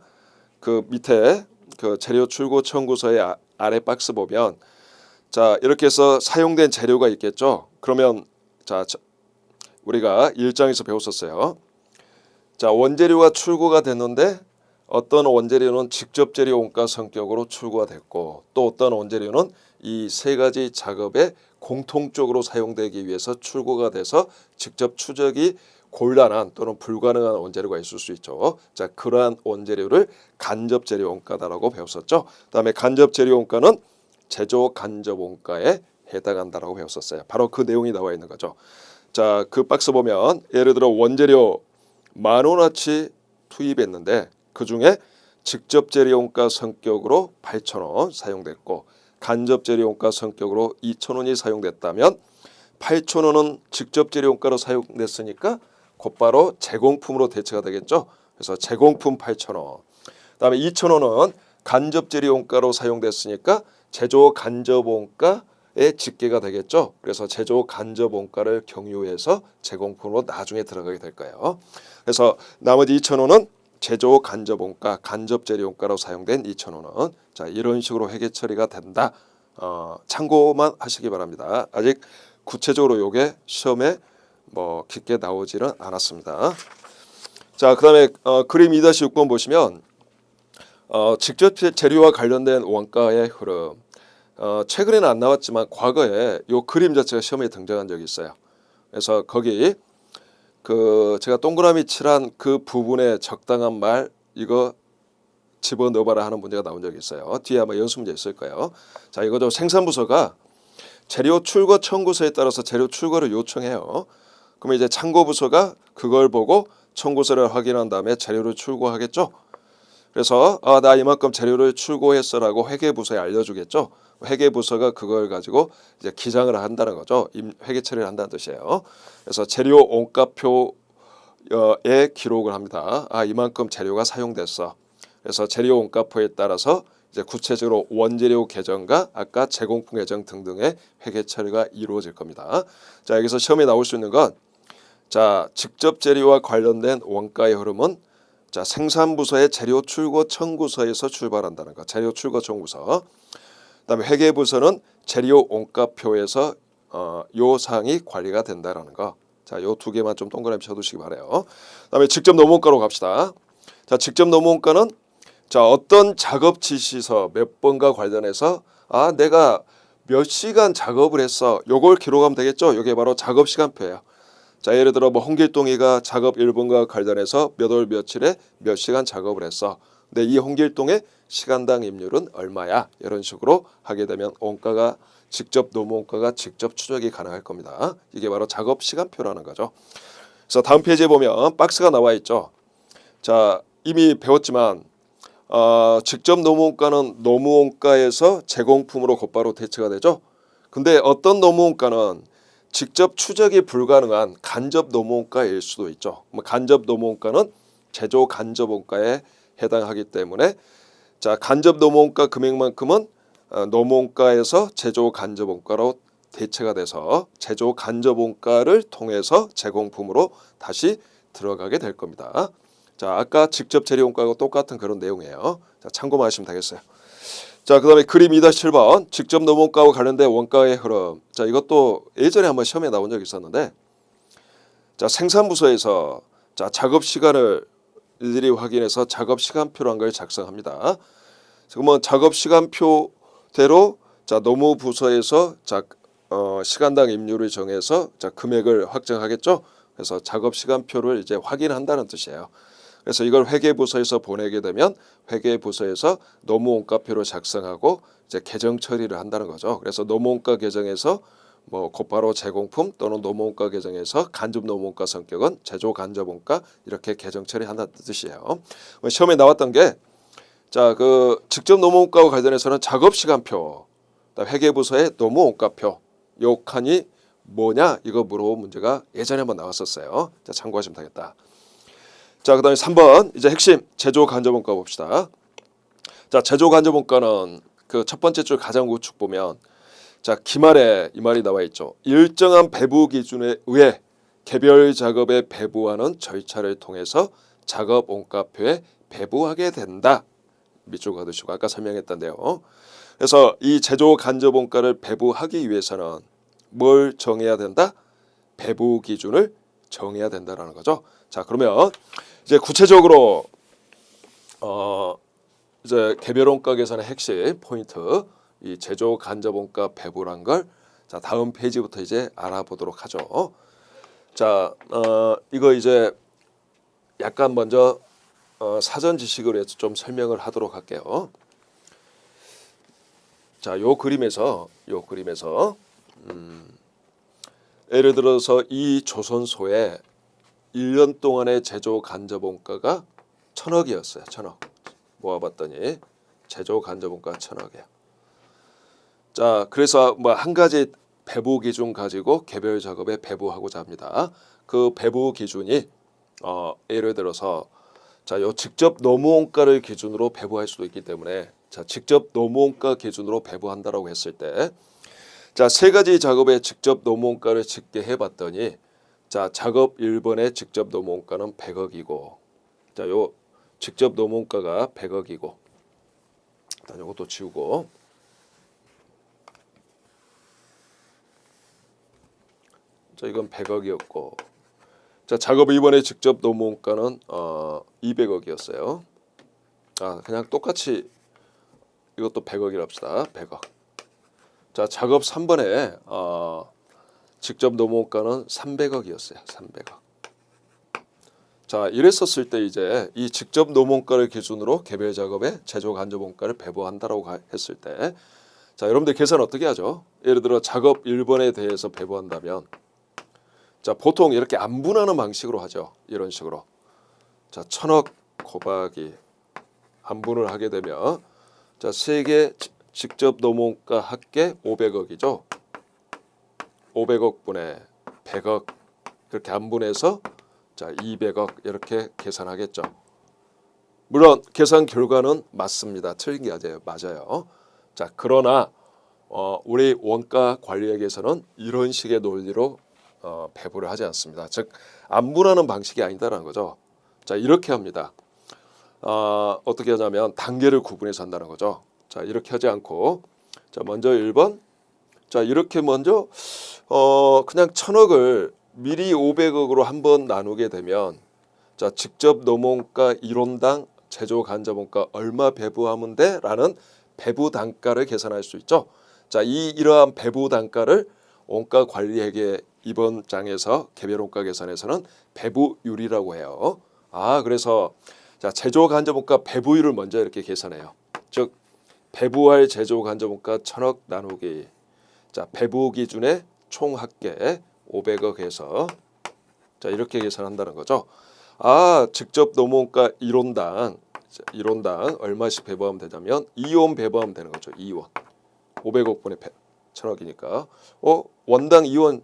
그 밑에 그 재료 출고 청구서의 아래 박스 보면 자 이렇게 해서 사용된 재료가 있겠죠. 그러면 자 우리가 1장에서 배웠었어요. 자 원재료가 출고가 됐는데 어떤 원재료는 직접 재료 원가 성격으로 출고가 됐고 또 어떤 원재료는 이 세 가지 작업에 공통적으로 사용되기 위해서 출고가 돼서 직접 추적이 곤란한 또는 불가능한 원재료가 있을 수 있죠. 자 그러한 원재료를 간접 재료 원가다라고 배웠었죠. 그다음에 간접 재료 원가는 제조 간접 원가에 해당한다라고 배웠었어요. 바로 그 내용이 나와 있는 거죠. 자 그 박스 보면 예를 들어 원재료 10,000원어치 투입했는데 그 중에 직접 재료 원가 성격으로 8,000원 사용됐고 간접 재료 원가 성격으로 2,000원이 사용됐다면 8,000원은 직접 재료 원가로 사용됐으니까 곧바로 제공품으로 대체가 되겠죠. 그래서 제공품 8,000원. 그다음에 2,000원은 간접 재료 원가로 사용됐으니까 제조 간접 원가에 집계가 되겠죠. 그래서 제조 간접 원가를 경유해서 제공품으로 나중에 들어가게 될 거예요. 그래서 나머지 2,000원은 제조 간접 원가, 간접 재료 원가로 사용된 2,000원은 자 이런 식으로 회계 처리가 된다. 참고만 하시기 바랍니다. 아직 구체적으로 요게 시험에 뭐 깊게 나오지는 않았습니다. 자 그다음에 그림 2-6번 보시면 직접 재료와 관련된 원가의 흐름. 최근에는 안 나왔지만 과거에 요 그림 자체가 시험에 등장한 적이 있어요. 그래서 거기 그 제가 동그라미 칠한 그 부분에 적당한 말 이거 집어넣어봐라 하는 문제가 나온 적이 있어요. 뒤에 아마 연습 문제 있을 거예요. 자 이거죠. 생산부서가 재료 출고 청구서에 따라서 재료 출고를 요청해요. 그러면 이제 창고부서가 그걸 보고 청구서를 확인한 다음에 재료를 출고하겠죠. 그래서 나 이만큼 재료를 출고했어라고 회계부서에 알려주겠죠. 회계부서가 그걸 가지고 이제 기장을 한다는 거죠. 회계 처리를 한다는 뜻이에요. 그래서 재료 원가표에 기록을 합니다. 이만큼 재료가 사용됐어. 그래서 재료 원가표에 따라서 이제 구체적으로 원재료 계정과 아까 제공품 계정 등등의 회계 처리가 이루어질 겁니다. 자, 여기서 시험에 나올 수 있는 건 자, 직접 재료와 관련된 원가의 흐름은 자, 생산부서의 재료 출고 청구서에서 출발한다는 거. 재료 출고 청구서. 그다음에 회계부서는 재료 원가표에서 요 사항이 관리가 된다라는 거. 자, 요 두 개만 좀 동그라미 쳐두시기 바래요. 그다음에 직접 노무원가로 갑시다. 자, 직접 노무원가는 자, 어떤 작업 지시서 몇 번과 관련해서 내가 몇 시간 작업을 했어. 요걸 기록하면 되겠죠. 요게 바로 작업 시간표예요. 자, 예를 들어 뭐 홍길동이가 작업 1번과 관련해서 몇 월 며칠에 몇 시간 작업을 했어. 근데 이 홍길동의 시간당 임률은 얼마야? 이런 식으로 하게 되면 원가가 직접 노무원가가 직접 추적이 가능할 겁니다. 이게 바로 작업 시간표라는 거죠. 그래서 다음 페이지에 보면 박스가 나와 있죠. 자, 이미 배웠지만 직접 노무원가는 노무원가에서 제공품으로 곧바로 대체가 되죠. 근데 어떤 노무원가는 직접 추적이 불가능한 간접 노무원가일 수도 있죠. 간접 노무원가는 제조 간접 원가에 해당하기 때문에 자, 간접 노무원가 금액만큼은 노무원가에서 제조 간접 원가로 대체가 돼서 제조 간접 원가를 통해서 제공품으로 다시 들어가게 될 겁니다. 자, 아까 직접 재료 원가하고 똑같은 그런 내용이에요. 자, 참고만 하시면 되겠어요. 자, 그다음에 그림 2-7번 직접 노무원가와 관련된 원가의 흐름. 자, 이것도 예전에 한번 시험에 나온 적이 있었는데 자, 생산부서에서 자, 작업 시간을 일일이 확인해서 작업 시간표라는 걸 작성합니다. 그러면 작업 시간표대로 자, 노무부서에서 자, 시간당 임률을 정해서 자, 금액을 확정하겠죠. 그래서 작업 시간표를 이제 확인한다는 뜻이에요. 그래서 이걸 회계부서에서 보내게 되면 회계부서에서 노무원가표를 작성하고 이제 계정 처리를 한다는 거죠. 그래서 노무원가 계정에서 뭐 곧바로 제공품 또는 노무원가 계정에서 간접 노무원가 성격은 제조 간접 원가 이렇게 계정 처리한다는 뜻이에요. 시험에 나왔던 게 자, 그 직접 노무원가와 관련해서는 작업 시간표, 회계부서의 노무원가표 요 칸이 뭐냐 이거 물어본 문제가 예전에 한번 나왔었어요. 자, 참고하시면 되겠다. 자, 그다음에 3번 이제 핵심 제조 간접 원가 봅시다. 자, 제조 간접 원가는 그 첫 번째 줄 가장 우측 보면 자, 기말에 이 말이 나와 있죠. 일정한 배부 기준에 의해 개별 작업에 배부하는 절차를 통해서 작업 원가표에 배부하게 된다. 밑줄 그어두시고 아까 설명했던데요. 그래서 이 제조 간접 원가를 배부하기 위해서는 뭘 정해야 된다? 배부 기준을 정해야 된다라는 거죠. 자, 그러면 이제 구체적으로 이제 개별 원가 계산의 핵심 포인트 이 제조 간접 원가 배부란 걸 자, 다음 페이지부터 이제 알아보도록 하죠. 자, 이거 이제 약간 먼저 사전 지식으로 해서 좀 설명을 하도록 할게요. 자, 요 그림에서 예를 들어서 이 조선소에 1년 동안의 제조 간접 원가가 1,000억이었어요. 1,000억. 모아봤더니 제조 간접 원가 1,000억이에요. 자, 그래서 뭐 한 가지 배부 기준 가지고 개별 작업에 배부하고자 합니다. 그 배부 기준이 예를 들어서 자, 요 직접 노무원가를 기준으로 배부할 수도 있기 때문에 자, 직접 노무원가 기준으로 배부한다라고 했을 때 자, 세 가지 작업에 직접 노무원가를 짓게 해봤더니 자, 작업 1번의 직접 노무원가는 100억이고 자, 요 직접 노무원가가 100억이고 일단 요것도 지우고 자, 이건 100억이었고 자, 작업 2번의 직접 노무원가는 200억이었어요. 그냥 똑같이 이것도 100억이라 합시다. 100억. 자, 작업 3번에 직접 노무원가는 300억이었어요. 300억. 자, 이랬었을 때 이제 이 직접 노무원가를 기준으로 개별 작업에 제조 간접 원가를 배부한다라고 했을 때 자, 여러분들 계산 어떻게 하죠? 예를 들어 작업 1번에 대해서 배부한다면 자, 보통 이렇게 안분하는 방식으로 하죠. 이런 식으로. 자, 1,000억 곱하기 안분을 하게 되면 자, 세 개 직접 노무원가 합계 500억이죠. 500억 분의 100억 이렇게 안분해서 자, 200억 이렇게 계산하겠죠. 물론 계산 결과는 맞습니다. 틀린 게 아니에요. 맞아요. 자, 그러나 우리 원가 관리학에서는 이런 식의 논리로 배분을 하지 않습니다. 즉 안분하는 방식이 아니다라는 거죠. 자, 이렇게 합니다. 어떻게 하냐면 단계를 구분해서 한다는 거죠. 자, 이렇게 하지 않고 자, 먼저 1번. 자, 이렇게 먼저 그냥 1,000억을 미리 500억으로 한번 나누게 되면 자, 직접 노무원가 1원당 제조 간접원가 얼마 배부하면 돼? 라는 배부 단가를 계산할 수 있죠. 자, 이러한 배부 단가를 원가 관리회계 이번 장에서 개별 원가 계산에서는 배부율이라고 해요. 그래서 자, 제조 간접원가 배부율을 먼저 이렇게 계산해요. 즉 배부할 제조 간접원가 1,000억 나누기 자, 배부 기준의 총 합계 500억에서 자, 이렇게 계산한다는 거죠. 직접 노무원가 1원당 얼마씩 배부하면 되냐면 2원 배부하면 되는 거죠. 2원. 500억 분의 1,000억이니까. 원당 2원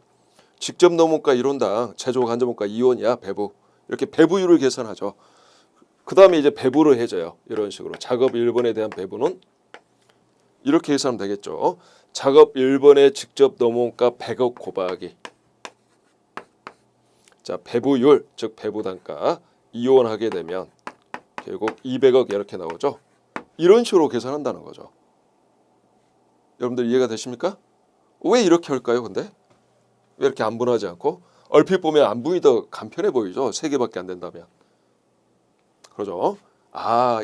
직접 노무원가 1원당 제조 간접원가 2원이야, 배부. 이렇게 배부율을 계산하죠. 그다음에 이제 배부를 해줘요. 이런 식으로. 작업 1번에 대한 배부는 이렇게 계산하면 되겠죠. 작업 1번에 직접 노무원가 100억 곱하기 자, 배부율, 즉 배부 단가 이원하게 되면 결국 200억 이렇게 나오죠. 이런 식으로 계산한다는 거죠. 여러분들 이해가 되십니까? 왜 이렇게 할까요? 근데 왜 이렇게 안분하지 않고 얼핏 보면 안분이 더 간편해 보이죠. 3개밖에 안 된다면. 그러죠.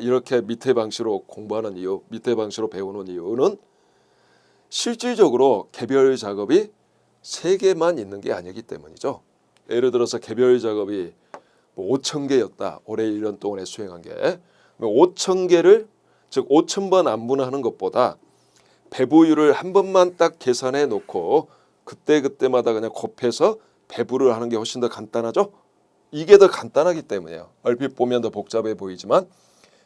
이렇게 밑에 방식으로 공부하는 이유, 밑에 방식으로 배우는 이유는 실질적으로 개별 작업이 3개만 있는 게 아니기 때문이죠. 예를 들어서 개별 작업이 5,000개였다. 올해 1년 동안에 수행한 게. 5,000개를 즉 5,000번 안분하는 것보다 배부율을 한 번만 딱 계산해 놓고 그때마다 그냥 곱해서 배부를 하는 게 훨씬 더 간단하죠. 이게 더 간단하기 때문이에요. 얼핏 보면 더 복잡해 보이지만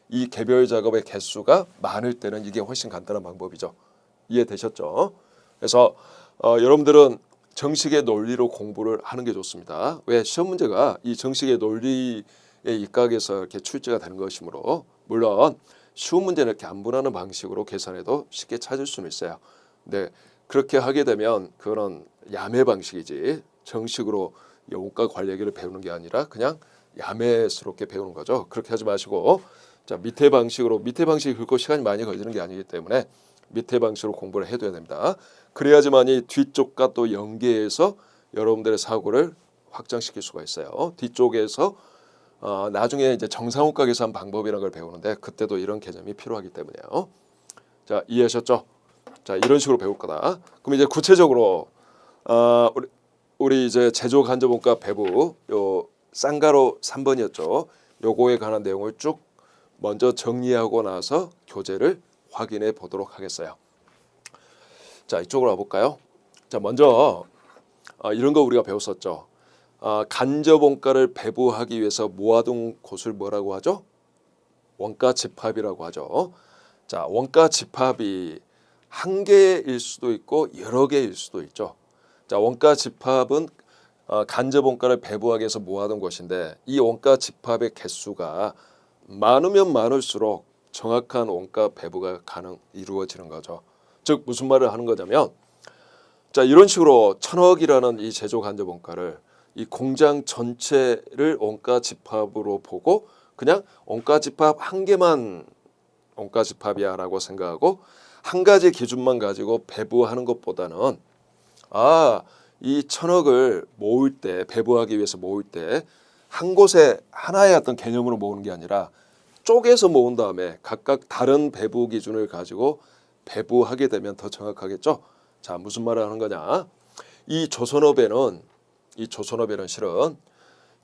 이 개별 작업의 개수가 많을 때는 이게 훨씬 간단한 방법이죠. 이해되셨죠? 그래서 여러분들은 정식의 논리로 공부를 하는 게 좋습니다. 왜? 시험 문제가 이 정식의 논리에 입각해서 이렇게 출제가 되는 것이므로 물론 쉬운 문제는 이렇게 안분하는 방식으로 계산해도 쉽게 찾을 수는 있어요. 근데 그렇게 하게 되면 그거는 야매 방식이지 정식으로 원가 관리학을 배우는 게 아니라 그냥 야매스럽게 배우는 거죠. 그렇게 하지 마시고 자, 밑에 방식이 그렇고 시간이 많이 걸리는 게 아니기 때문에 밑에 방식으로 공부를 해둬야 됩니다. 그래야지만이 뒤쪽과 또 연계해서 여러분들의 사고를 확장시킬 수가 있어요. 뒤쪽에서 나중에 이제 정상원가 계산 방법이라는 걸 배우는데 그때도 이런 개념이 필요하기 때문에요. 자, 이해하셨죠? 자, 이런 식으로 배울 거다. 그럼 이제 구체적으로 우리 이제 제조 간접원가 배부 요 쌍가로 3번이었죠. 요거에 관한 내용을 쭉 먼저 정리하고 나서 교재를 확인해 보도록 하겠어요. 자, 이쪽으로 와볼까요? 자, 먼저 이런 거 우리가 배웠었죠. 간접 원가를 배부하기 위해서 모아둔 곳을 뭐라고 하죠? 원가 집합이라고 하죠. 자, 원가 집합이 한 개일 수도 있고 여러 개일 수도 있죠. 자, 원가 집합은 간접 원가를 배부하기 위해서 모아둔 것인데 이 원가 집합의 개수가 많으면 많을수록 정확한 원가 배부가 이루어지는 거죠. 즉 무슨 말을 하는 거냐면 자, 이런 식으로 1,000억이라는 이 제조 간접 원가를 이 공장 전체를 원가 집합으로 보고 그냥 원가 집합 한 개만 원가 집합이야라고 생각하고 한 가지 기준만 가지고 배부하는 것보다는 이 1,000억을 모을 때 배부하기 위해서 모을 때 한 곳에 하나의 어떤 개념으로 모으는 게 아니라 쪼개서 모은 다음에 각각 다른 배부 기준을 가지고 배부하게 되면 더 정확하겠죠. 자, 무슨 말을 하는 거냐? 이 조선업에는 실은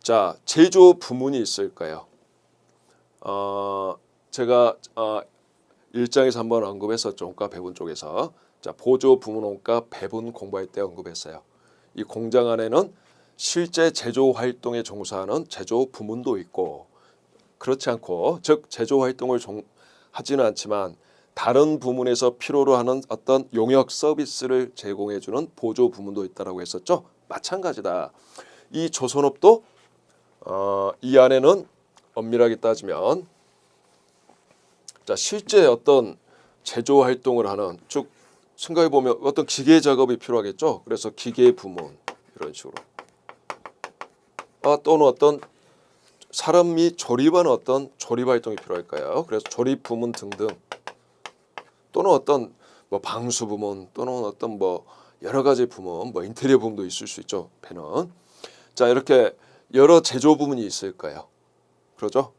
자, 제조 부문이 있을 거예요. 제가 1장에서 한번 언급했었죠. 원가 배분 쪽에서. 자, 보조 부문 원가 배분 공부할 때 언급했어요. 이 공장 안에는 실제 제조 활동에 종사하는 제조 부문도 있고 그렇지 않고 즉 제조 활동을 하지는 않지만 다른 부문에서 필요로 하는 어떤 용역 서비스를 제공해 주는 보조 부문도 있다라고 했었죠. 마찬가지다. 이 조선업도 이 안에는 엄밀하게 따지면 자, 실제 어떤 제조 활동을 하는, 즉 생각해 보면 어떤 기계 작업이 필요하겠죠. 그래서 기계 부문 이런 식으로. 또는 어떤 사람이 조립하는 어떤 조립 활동이 필요할까요? 그래서 조립 부문 등등. 또는 어떤 뭐 방수 부문 또는 어떤 뭐 여러 가지 부문, 뭐 인테리어 부문도 있을 수 있죠. 배는. 자, 이렇게 여러 제조 부문이 있을 거예요. 그러죠?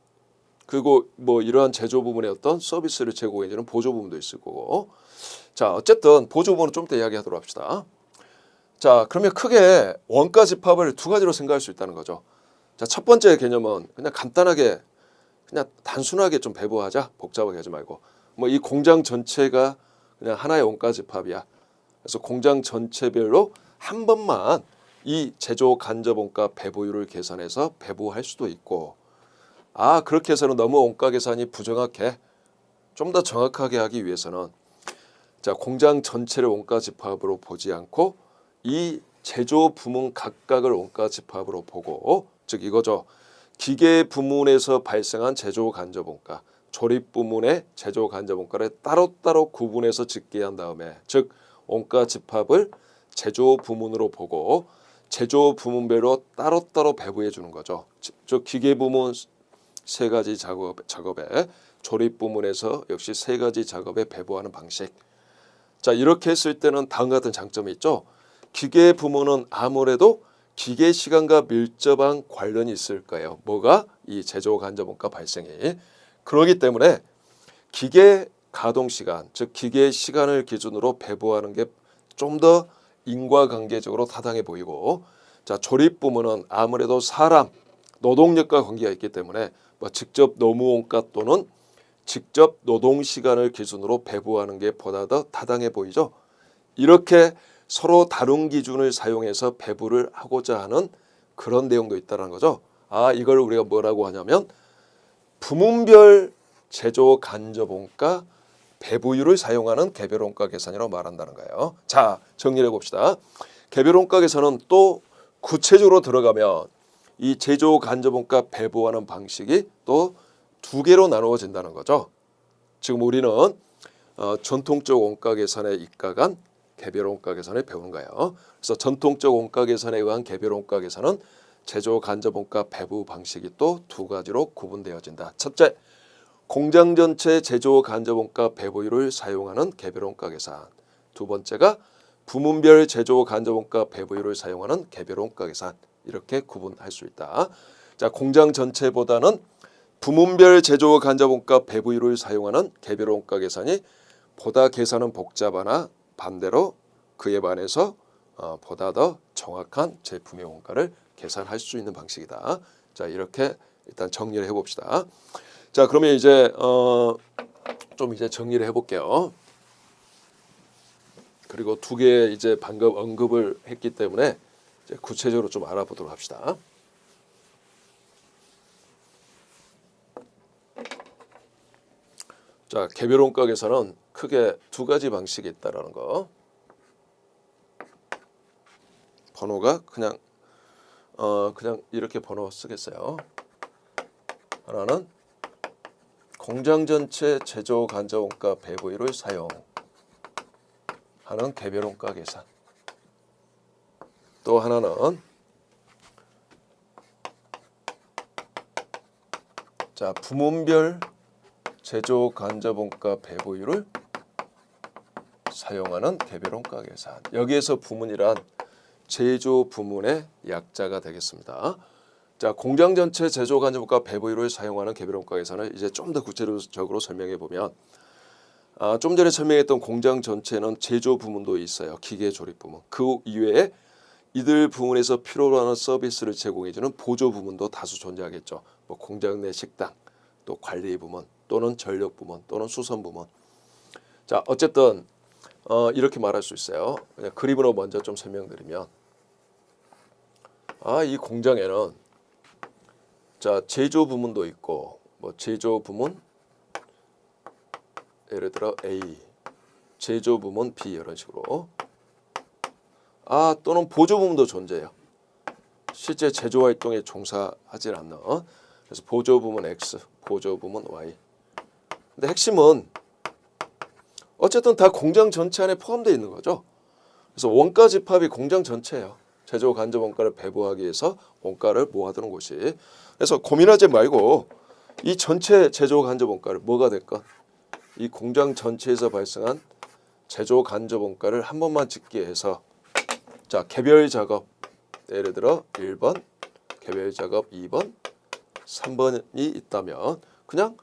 그리고 뭐 이러한 제조 부문의 어떤 서비스를 제공해주는 보조 부문도 있을 거고. 자, 어쨌든 보조 부문은 좀 더 이야기하도록 합시다. 자, 그러면 크게 원가 집합을 두 가지로 생각할 수 있다는 거죠. 자, 첫 번째 개념은 그냥 간단하게 그냥 단순하게 좀 배부하자. 복잡하게 하지 말고. 뭐 이 공장 전체가 그냥 하나의 원가 집합이야. 그래서 공장 전체별로 한 번만 이 제조 간접 원가 배부율을 계산해서 배부할 수도 있고, 그렇게 해서는 너무 원가 계산이 부정확해. 좀 더 정확하게 하기 위해서는 자, 공장 전체를 원가 집합으로 보지 않고 이 제조 부문 각각을 원가 집합으로 보고, 즉 이거죠. 기계 부문에서 발생한 제조 간접 원가, 조립 부문의 제조 간접 원가를 따로따로 구분해서 집계한 다음에, 즉 원가 집합을 제조 부문으로 보고 제조 부문별로 따로따로 배부해 주는 거죠. 즉 기계 부문 세 가지 작업에, 조립 부문에서 역시 세 가지 작업에 배부하는 방식. 자, 이렇게 했을 때는 다음과 같은 장점이 있죠. 기계 부문은 아무래도 기계 시간과 밀접한 관련이 있을 거예요. 뭐가? 이 제조 간접 원가 발생이. 그렇기 때문에 기계 가동 시간, 즉 기계 시간을 기준으로 배부하는 게 좀 더 인과관계적으로 타당해 보이고, 자, 조립 부문은 아무래도 사람, 노동력과 관계가 있기 때문에 뭐 직접 노무 원가 또는 직접 노동 시간을 기준으로 배부하는 게 보다 더 타당해 보이죠. 이렇게 서로 다른 기준을 사용해서 배부를 하고자 하는 그런 내용도 있다는 거죠. 이걸 우리가 뭐라고 하냐면 부문별 제조 간접 원가 배부율을 사용하는 개별 원가 계산이라고 말한다는 거예요. 자, 정리해 봅시다. 개별 원가 계산은 또 구체적으로 들어가면 이 제조 간접 원가 배부하는 방식이 또 두 개로 나누어진다는 거죠. 지금 우리는 전통적 원가 계산에 입각한 개별 원가 계산을 배우는 거예요. 그래서 전통적 원가 계산에 의한 개별 원가 계산은 제조 간접 원가 배부 방식이 또 두 가지로 구분되어진다. 첫째, 공장 전체 제조 간접 원가 배부율을 사용하는 개별 원가 계산. 두 번째가 부문별 제조 간접 원가 배부율을 사용하는 개별 원가 계산. 이렇게 구분할 수 있다. 자, 공장 전체보다는 부문별 제조 간접 원가 배부율을 사용하는 개별 원가 계산이 보다 계산은 복잡하나 반대로 그에 반해서 보다 더 정확한 제품의 원가를 계산할 수 있는 방식이다. 자, 이렇게 일단 정리를 해봅시다. 자, 그러면 이제 좀 이제 정리를 해볼게요. 그리고 두 개 이제 방금 언급을 했기 때문에 이제 구체적으로 좀 알아보도록 합시다. 자, 개별 원가 계산은 크게 두 가지 방식이 있다라는 거. 번호가 그냥 이렇게 번호 쓰겠어요. 하나는 공장 전체 제조 간접 원가 배부율을 사용하는 개별 원가 계산. 또 하나는 자, 부문별 제조 간접 원가 배부율을 사용하는 개별 원가 계산. 여기에서 부문이란 제조 부문의 약자가 되겠습니다. 자, 공장 전체 제조 간접 원가 배부율을 사용하는 개별 원가 계산을 이제 좀 더 구체적으로 설명해 보면, 좀 전에 설명했던 공장 전체는 제조 부문도 있어요. 기계 조립 부문. 그 이외에 이들 부문에서 필요로 하는 서비스를 제공해주는 보조 부문도 다수 존재하겠죠. 뭐 공장 내 식당, 또 관리 부문, 또는 전력 부문, 또는 수선 부문. 자, 어쨌든 이렇게 말할 수 있어요. 그냥 그림으로 먼저 좀 설명드리면, 이 공장에는 자, 제조 부문도 있고, 뭐 제조 부문 예를 들어 A, 제조 부문 B 이런 식으로. 또는 보조 부문도 존재해요. 실제 제조 활동에 종사하지 않는. 그래서 보조 부문 X, 보조 부문 Y. 근데 핵심은 어쨌든 다 공장 전체 안에 포함되어 있는 거죠. 그래서 원가 집합이 공장 전체예요. 제조 간접 원가를 배부하기 위해서 원가를 모아두는 곳이. 그래서 고민하지 말고 이 전체 제조 간접 원가를 뭐가 될까? 이 공장 전체에서 발생한 제조 간접 원가를 한 번만 집계 해서 자 개별 작업 예를 들어 1번 개별 작업 2번 3번이 있다면 그냥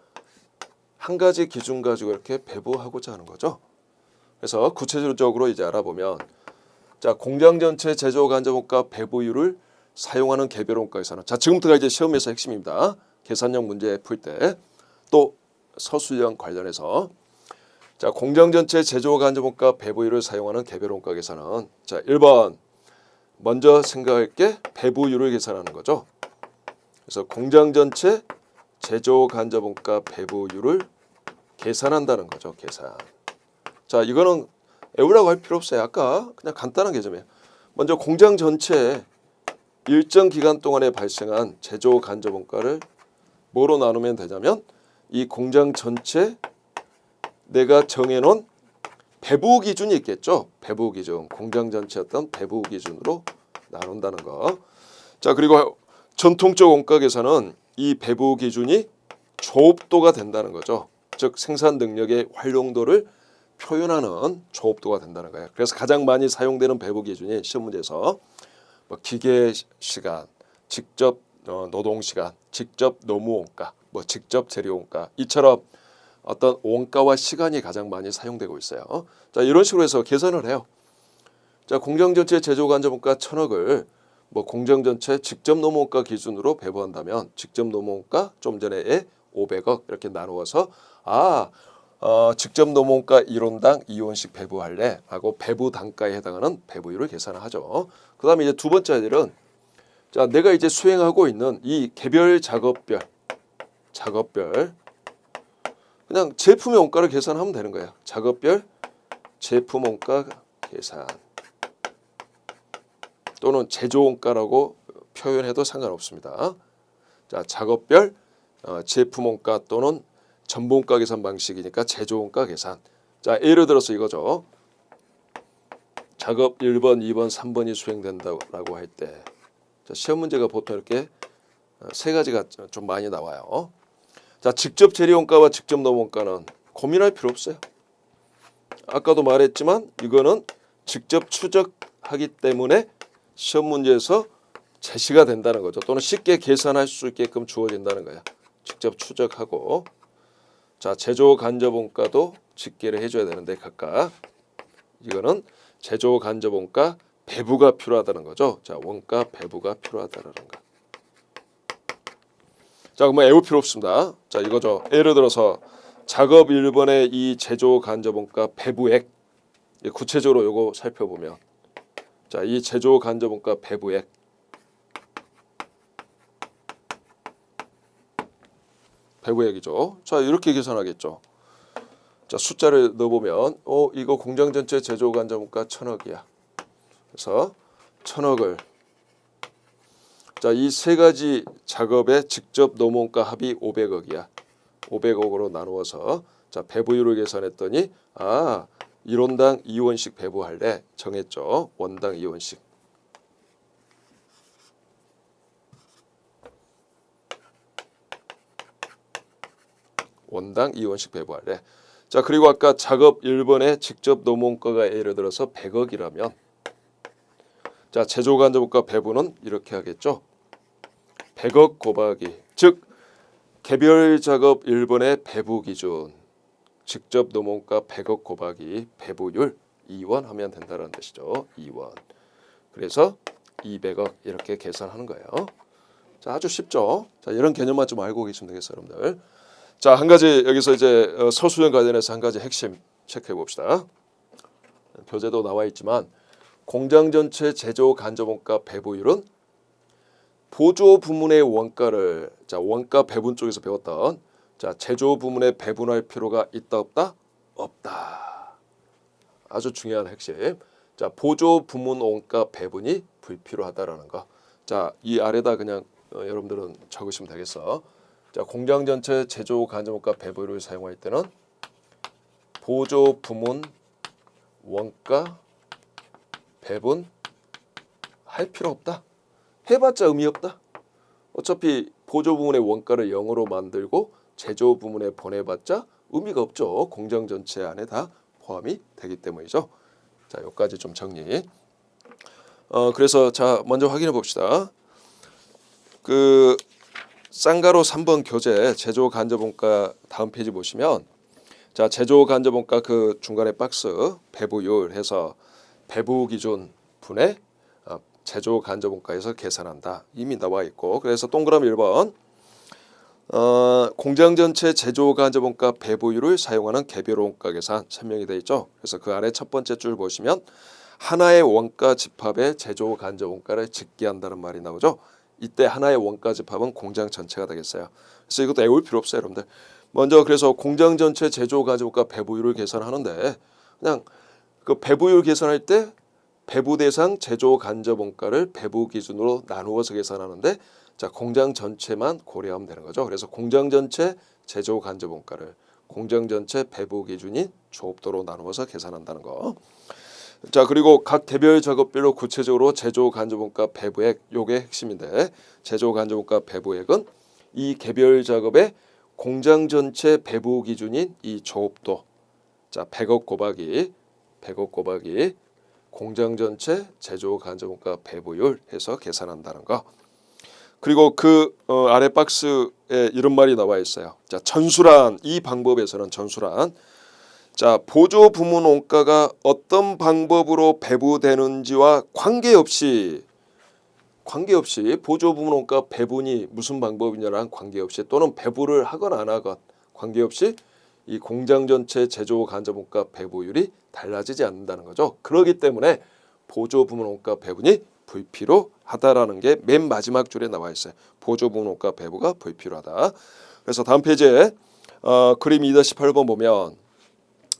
한 가지 기준 가지고 이렇게 배부하고자 하는 거죠. 그래서 구체적으로 이제 알아보면 자 공장 전체 제조 간접 원가 배부율을 사용하는 개별 원가 계산은 자 지금부터가 이제 시험에서 핵심입니다. 계산형 문제 풀 때 또 서술형 관련해서 자 공장 전체 제조 간접 원가 배부율을 사용하는 개별 원가 계산은 자 1번 먼저 생각할 게 배부율을 계산하는 거죠. 그래서 공장 전체 제조 간접 원가 배부율을 계산한다는 거죠. 계산. 자 이거는 외우라고 할 필요 없어요. 아까 그냥 간단한 개념이에요. 먼저 공장 전체에 일정 기간 동안에 발생한 제조 간접 원가를 뭐로 나누면 되냐면 이 공장 전체 내가 정해놓은 배부 기준이 있겠죠. 배부 기준. 공장 전체 어떤 배부 기준으로 나눈다는 거. 자 그리고 전통적 원가 계산은 이 배부 기준이 조업도가 된다는 거죠. 즉 생산 능력의 활용도를 표현하는 조업도가 된다는 거예요. 그래서 가장 많이 사용되는 배부 기준이 시험 문제에서 뭐 기계 시간, 직접 노동 시간, 직접 노무 원가, 뭐 직접 재료 원가 이처럼 어떤 원가와 시간이 가장 많이 사용되고 있어요. 자 이런 식으로 해서 계산을 해요. 자 공장 전체 제조 간접 원가 1,000억을 뭐 공장 전체 직접 노무 원가 기준으로 배부한다면 직접 노무 원가 좀 전에 500억 이렇게 나누어서 직접 노무 원가 1원당 2원씩 배부할래 하고 배부 단가에 해당하는 배부율을 계산하죠. 그 다음에 이제 두 번째 일은 자 내가 이제 수행하고 있는 이 개별 작업별 그냥 제품의 원가를 계산하면 되는 거예요. 작업별 제품 원가 계산 또는 제조 원가라고 표현해도 상관없습니다. 자 작업별 제품 원가 또는 전부 원가 계산 방식이니까 제조 원가 계산. 자 예를 들어서 이거죠. 작업 1번, 2번, 3번이 수행된다고 할 때 시험 문제가 보통 이렇게 세 가지가 좀 많이 나와요. 자 직접 재료 원가와 직접 노무 원가는 고민할 필요 없어요. 아까도 말했지만 이거는 직접 추적하기 때문에 시험 문제에서 제시가 된다는 거죠. 또는 쉽게 계산할 수 있게끔 주어진다는 거야. 직접 추적하고 자 제조 간접 원가도 집계를 해줘야 되는데 각각 이거는 제조 간접 원가 배부가 필요하다는 거죠. 자 원가 배부가 필요하다는 거. 자 그러면 외울 필요 없습니다. 자 이거죠. 예를 들어서 작업 1번의 이 제조 간접 원가 배부액 구체적으로 요거 살펴보면 자 이 제조 간접 원가 배부액 배부액이죠. 자 이렇게 계산하겠죠. 자 숫자를 넣어보면 이거 공장 전체 제조 간접 원가 1,000억이야. 그래서 1,000억을 자 이 세 가지 작업의 직접 노무 원가 합이 500억이야. 500억으로 나누어서 자 배부율을 계산했더니 1원당 2원씩 배부할래 정했죠. 원당 2원씩. 원당 2원씩 배부할래. 자 그리고 아까 작업 1번에 직접 노무 원가가 예를 들어서 100억이라면 자 제조 간접 원가 배부는 이렇게 하겠죠. 100억 곱하기 즉 개별 작업 1번의 배부 기준 직접 노무 원가 100억 곱하기 배부율 2원 하면 된다는 뜻이죠. 2원. 그래서 200억 이렇게 계산하는 거예요. 자 아주 쉽죠. 자 이런 개념만 좀 알고 계시면 되겠어요, 여러분들. 자 한 가지 여기서 이제 서술형 관련해서 한 가지 핵심 체크해 봅시다. 교재도 나와 있지만 공장 전체 제조 간접 원가 배부율은 보조 부문의 원가를 자 원가 배분 쪽에서 배웠던 자 제조 부문에 배분할 필요가 있다 없다? 없다. 아주 중요한 핵심. 자 보조 부문 원가 배분이 불필요하다라는 거. 자 이 아래다 그냥 여러분들은 적으시면 되겠어. 자, 공장 전체 제조 간접원가 배분율을 사용할 때는 보조 부문 원가 배분 할 필요 없다. 해봤자 의미 없다. 어차피 보조 부문의 원가를 0으로 만들고 제조 부문에 보내봤자 의미가 없죠. 공장 전체 안에 다 포함이 되기 때문이죠. 자, 여기까지 좀 정리. 그래서 자, 먼저 확인해 봅시다. 그 쌍가로 3번 교재 제조 간접원가 다음 페이지 보시면 자, 제조 간접원가 그 중간에 박스 배부율 해서 배부 기준 분의 제조 간접원가에서 계산한다. 이미 나와 있고 그래서 동그라미 1번 공장 전체 제조 간접원가 배부율을 사용하는 개별 원가 계산 설명이 되어 있죠. 그래서 그 안에 첫 번째 줄 보시면 하나의 원가 집합의 제조 간접원가를 집계한다는 말이 나오죠. 이때 하나의 원가 집합은 공장 전체가 되겠어요. 그래서 이것도 외울 필요 없어요, 여러분들. 먼저 그래서 공장 전체 제조 간접원가 배부율을 계산하는데 그냥 그 배부율 계산할 때 배부 대상 제조 간접원가를 배부 기준으로 나누어서 계산하는데 자, 공장 전체만 고려하면 되는 거죠. 그래서 공장 전체 제조 간접원가를 공장 전체 배부 기준인 조업도로 나누어서 계산한다는 거. 자, 그리고 각 개별 작업별로 구체적으로 제조 간접원가 배부액 요게 핵심인데 제조 간접원가 배부액은 이 개별 작업의 공장 전체 배부 기준인 이 조업도 자 100억 곱하기 공장 전체 제조 간접원가 배부율 해서 계산한다는 거. 그리고 그 아래 박스에 이런 말이 나와 있어요. 자, 전술한 이 방법에서는 전술한 자, 보조 부문 원가가 어떤 방법으로 배부되는지와 관계없이 보조 부문 원가 배분이 무슨 방법이냐랑 관계없이 또는 배부를 하거나 안 하건 관계없이 이 공장 전체 제조 간접원가 배부율이 달라지지 않는다는 거죠. 그렇기 때문에 보조 부문 원가 배분이 불필요하다라는 게 맨 마지막 줄에 나와 있어요. 보조 부문 원가 배부가 불필요하다. 그래서 다음 페이지에 그림 2-8번 보면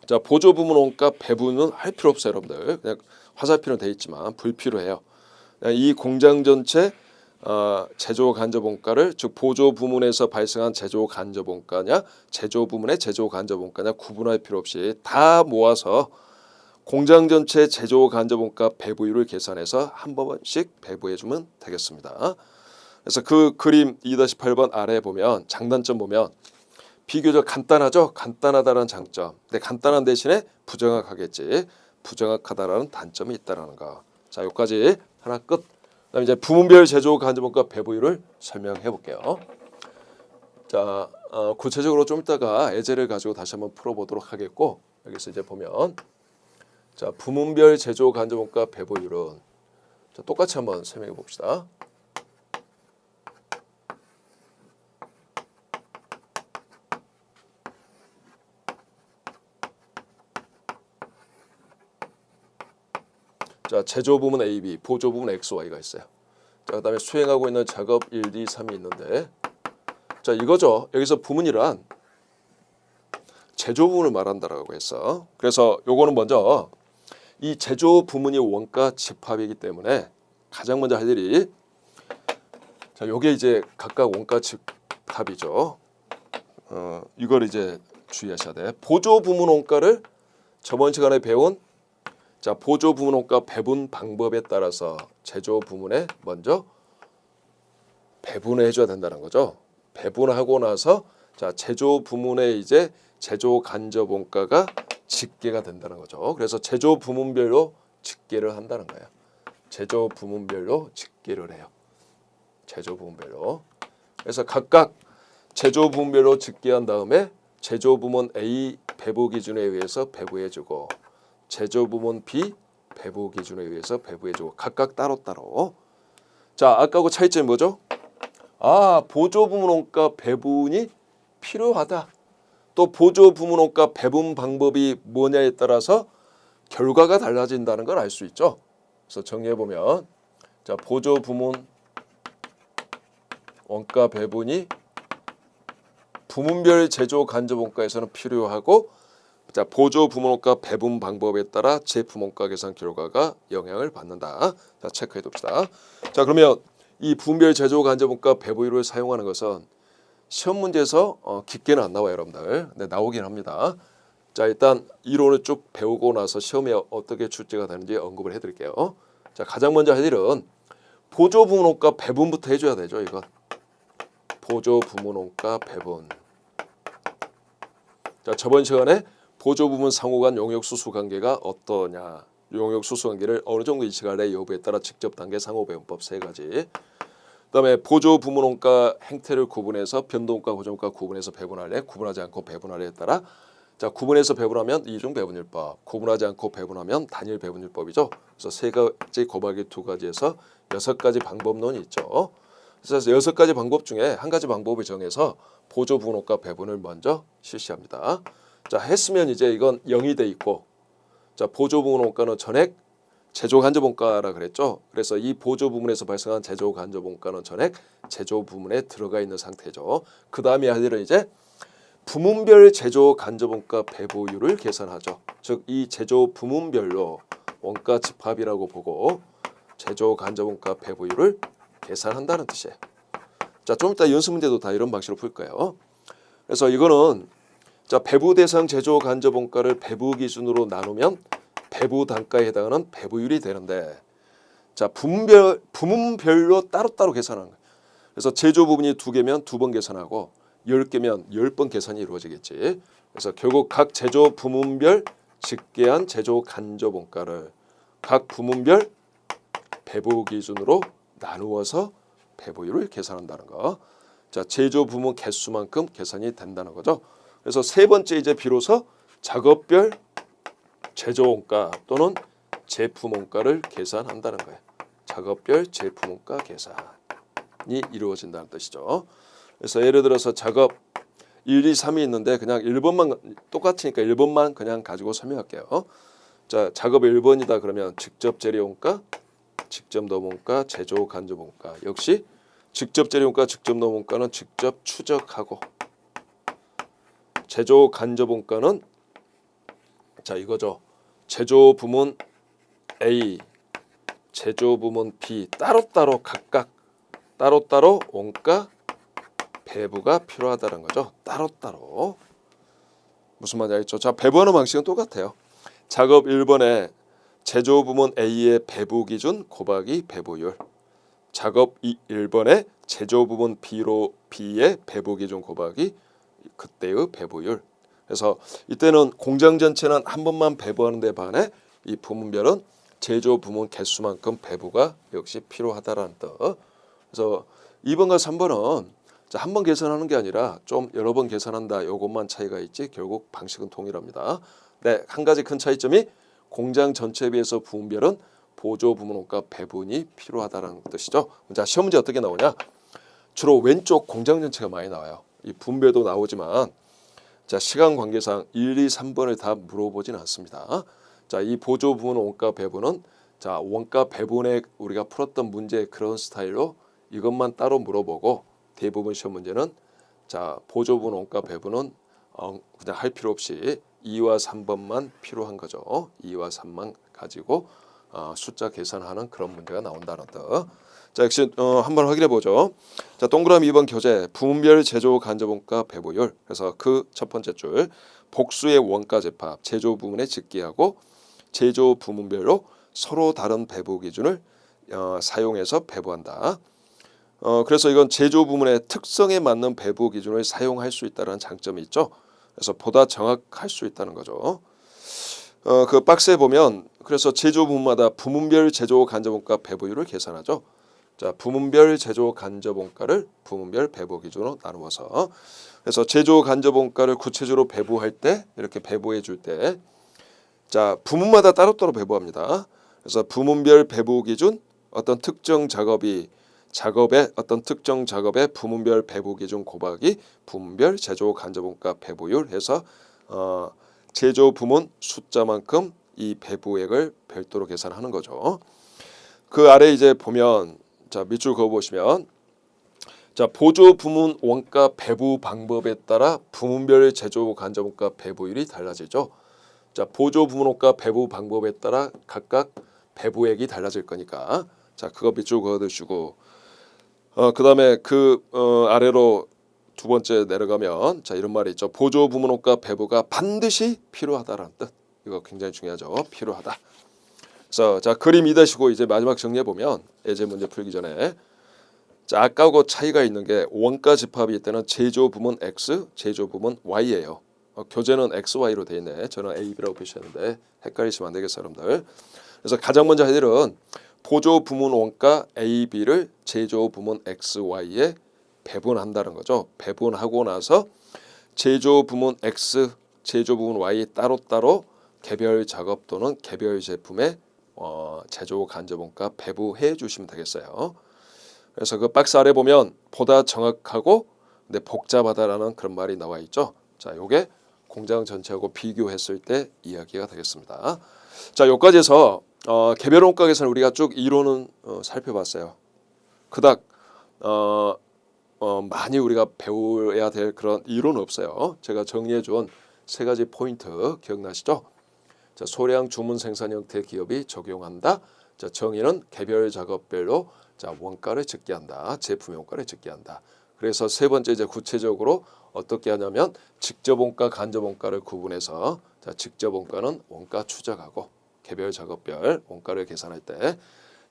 자, 보조 부문 원가 배분은 할 필요 없어요, 여러분들. 그냥 화살표는 돼 있지만 불필요해요. 이 공장 전체 제조 간접원가를 즉 보조 부문에서 발생한 제조 간접원가냐 제조 부문의 제조 간접원가냐 구분할 필요 없이 다 모아서 공장 전체 제조 간접원가 배부율을 계산해서 한 번씩 배부해 주면 되겠습니다. 그래서 그 그림 2-8번 아래에 보면 장단점 보면 비교적 간단하죠. 간단하다는 장점. 근데 간단한 대신에 부정확하겠지. 부정확하다라는 단점이 있다라는 거. 자, 여기까지 하나 끝. 그다음 이제 부문별 제조 간접원가 배부율을 설명해 볼게요. 자, 구체적으로 좀 이따가 예제를 가지고 다시 한번 풀어보도록 하겠고 여기서 이제 보면 자, 부문별 제조 간접원가 배부율은 자, 똑같이 한번 설명해 봅시다. 자, 제조 부문 A, B, 보조 부문 X, Y가 있어요. 자, 그다음에 수행하고 있는 작업 1, 2, 3이 있는데 자, 이거죠. 여기서 부문이란 제조 부문을 말한다라고 했어. 그래서 요거는 먼저 이 제조 부문이 원가 집합이기 때문에 가장 먼저 할 일이 자, 요게 이제 각각 원가 집합이죠. 이걸 이제 주의하셔야 돼. 보조 부문 원가를 저번 시간에 배운 자, 보조 부문 원가 배분 방법에 따라서 제조 부문에 먼저 배분을 해줘야 된다는 거죠. 배분하고 나서 자, 제조 부문에 이제 제조 간접 원가가 집계가 된다는 거죠. 그래서 제조 부문별로 집계를 한다는 거예요. 제조 부문별로 집계를 해요. 제조 부문별로. 그래서 각각 제조 부문별로 집계한 다음에 제조 부문 A 배부 기준에 의해서 배부해주고 제조 부문 B 배부 기준에 의해서 배부해주고 각각 따로따로. 자, 아까하고 차이점이 뭐죠? 보조 부문 원가 배분이 필요하다. 또 보조 부문 원가 배분 방법이 뭐냐에 따라서 결과가 달라진다는 걸 알 수 있죠. 그래서 정리해 보면 자, 보조 부문 원가 배분이 부문별 제조 간접 원가에서는 필요하고 자, 보조 부문 원가 배분 방법에 따라 제품 원가 계산 결과가 영향을 받는다. 자, 체크해 둡시다. 자, 그러면 이 부문별 제조 간접 원가 배부율을 사용하는 것은 시험 문제에서 깊게는 안 나와요, 여러분들. 네, 나오긴 합니다. 자, 일단 이론을 쭉 배우고 나서 시험에 어떻게 출제가 되는지 언급을 해드릴게요. 자, 가장 먼저 할 일은 보조 부문원가 배분부터 해줘야 되죠. 이건 보조 부문원가 배분. 자, 저번 시간에 보조 부문 상호간 용역 수수 관계가 어떠냐, 용역 수수 관계를 어느 정도 인식할래 여부에 따라 직접 단계 상호 배분법 세 가지. 그다음에 보조 부문원가 행태를 구분해서 변동가, 고정가 구분해서 배분할래, 구분하지 않고 배분할래에 따라 자, 구분해서 배분하면 이중 배분율법, 구분하지 않고 배분하면 단일 배분율법이죠. 그래서 세 가지 곱하기 두 가지에서 6가지 방법론이 있죠. 그래서 6가지 방법 중에 한 가지 방법을 정해서 보조 부문원가 배분을 먼저 실시합니다. 자, 했으면 이제 이건 0이 돼 있고, 자, 보조 부문원가는 전액 제조 간접 원가라 그랬죠. 그래서 이 보조 부문에서 발생한 제조 간접 원가는 전액 제조 부문에 들어가 있는 상태죠. 그 다음에 할 일은 이제 부문별 제조 간접 원가 배분율을 계산하죠. 즉 이 제조 부문별로 원가 집합이라고 보고 제조 간접 원가 배분율을 계산한다는 뜻이에요. 자, 좀 이따 연습 문제도 다 이런 방식으로 풀 거예요. 그래서 이거는 자, 배부 대상 제조 간접 원가를 배부 기준으로 나누면 배부 단가에 해당하는 배부율이 되는데, 자, 부문별로 따로따로 계산하는 거예요. 그래서 제조 부분이 2개면 2번 계산하고 10개면 10번 계산이 이루어지겠지. 그래서 결국 각 제조 부문별 직계한 제조 간접 원가를 각 부문별 배부 기준으로 나누어서 배부율을 계산한다는 거. 자, 제조 부문 개수만큼 계산이 된다는 거죠. 그래서 세 번째 이제 비로소 작업별 제조 원가 또는 제품 원가를 계산한다는 거예요. 작업별 제품 원가 계산이 이루어진다는 뜻이죠. 그래서 예를 들어서 작업 1, 2, 3이 있는데 그냥 1번만 똑같으니까 1번만 그냥 가지고 설명할게요. 자, 작업 1번이다 그러면 직접 재료 원가, 직접 넘 원가, 제조 간접 원가. 역시 직접 재료 원가, 직접 넘 원가는 직접 추적하고, 제조 간접 원가는 자, 이거죠. 제조 부문 A, 제조 부문 B 따로따로 각각 따로따로 원가 배부가 필요하다는 거죠. 따로따로. 무슨 말인지 알겠죠? 자, 배부하는 방식은 똑같아요. 작업 1번에 제조 부문 A의 배부 기준 곱하기 배부율. 작업 1번에 제조 부문 B의 배부 기준 곱하기 그때의 배부율. 그래서 이때는 공장 전체는 한 번만 배부하는 데 반해 이 부문별은 제조 부문 개수만큼 배부가 역시 필요하다라는 뜻. 그래서 2번과 3번은 한 번 계산하는 게 아니라 좀 여러 번 계산한다. 이것만 차이가 있지 결국 방식은 동일합니다. 네, 한 가지 큰 차이점이 공장 전체에 비해서 부문별은 보조 부문 원가 배분이 필요하다는 뜻이죠. 자, 시험 문제 어떻게 나오냐? 주로 왼쪽 공장 전체가 많이 나와요. 이 분배도 나오지만 자, 시간 관계상 1, 2, 3번을 다 물어보지는 않습니다. 자, 이 보조 부문 원가 배분은 자, 원가 배분에 우리가 풀었던 문제 그런 스타일로 이것만 따로 물어보고 대부분 시험 문제는 자, 보조 부문 원가 배분은 그냥 할 필요 없이 2와 3번만 필요한 거죠. 2와 3만 가지고 숫자 계산하는 그런 문제가 나온다는 뜻. 자, 역시 한번 확인해 보죠. 자, 동그라미 2번 교재 부문별 제조 간접 원가 배부율. 그래서 그 첫 번째 줄 복수의 원가 재합 제조 부문에 직계하고 제조 부문별로 서로 다른 배부 기준을 사용해서 배부한다. 그래서 이건 제조 부문의 특성에 맞는 배부 기준을 사용할 수 있다는 장점이 있죠. 그래서 보다 정확할 수 있다는 거죠. 그 박스에 보면 그래서 제조 부문마다 부문별 제조 간접 원가 배부율을 계산하죠. 자, 부문별 제조 간접 원가를 부문별 배부 기준으로 나누어서 그래서 제조 간접 원가를 구체적으로 배부할 때 이렇게 배부해 줄 때 자, 부문마다 따로따로 배부합니다. 그래서 부문별 배부 기준 어떤 특정 작업의 어떤 특정 작업의 부문별 배부 기준 곱하기 부문별 제조 간접 원가 배부율 해서 제조 부문 숫자만큼 이 배부액을 별도로 계산하는 거죠. 그 아래 이제 보면 자, 밑줄 그어 보시면 자, 보조 부문 원가 배부 방법에 따라 부문별 제조 간접 원가 배부율이 달라지죠. 자, 보조 부문 원가 배부 방법에 따라 각각 배부액이 달라질 거니까 자, 그거 밑줄 그어 두시고 그다음에 그 아래로 두 번째 내려가면 자 이런 말이 있죠. 보조 부문원가 배부가 반드시 필요하다라는 뜻. 이거 굉장히 중요하죠. 필요하다. 그래서 자 그림 2-5 이제 마지막 정리해 보면 예제 문제 풀기 전에 자 아까하고 차이가 있는 게 원가 집합이 있다는 제조 부문 X, 제조 부문 Y예요. 교재는 XY로 돼 있네. 저는 AB라고 표시했는데 헷갈리시면 안 되겠어요, 여러분들. 그래서 가장 먼저 할 일은 보조 부문 원가 A, B를 제조 부문 X, Y에 배분한다는 거죠. 배분하고 나서 제조 부문 X, 제조 부문 Y 따로따로 개별 작업 또는 개별 제품에 제조 간접 원가 배부해 주시면 되겠어요. 그래서 그 박스 아래 보면 보다 정확하고 근데 복잡하다라는 그런 말이 나와 있죠. 자, 요게 공장 전체하고 비교했을 때 이야기가 되겠습니다. 자, 여기까지해서 개별 원가 계산을 우리가 쭉 이론은 살펴봤어요. 그닥 많이 우리가 배워야 될 그런 이론은 없어요. 제가 정리해 준 세 가지 포인트 기억나시죠? 자, 소량 주문 생산 형태 기업이 적용한다. 자, 정의는 개별 작업별로 자, 원가를 적게 한다. 제품의 원가를 적게 한다. 그래서 세 번째 이제 구체적으로 어떻게 하냐면 직접 원가, 간접 원가를 구분해서 자, 직접 원가는 원가 추적하고 개별 작업별 원가를 계산할 때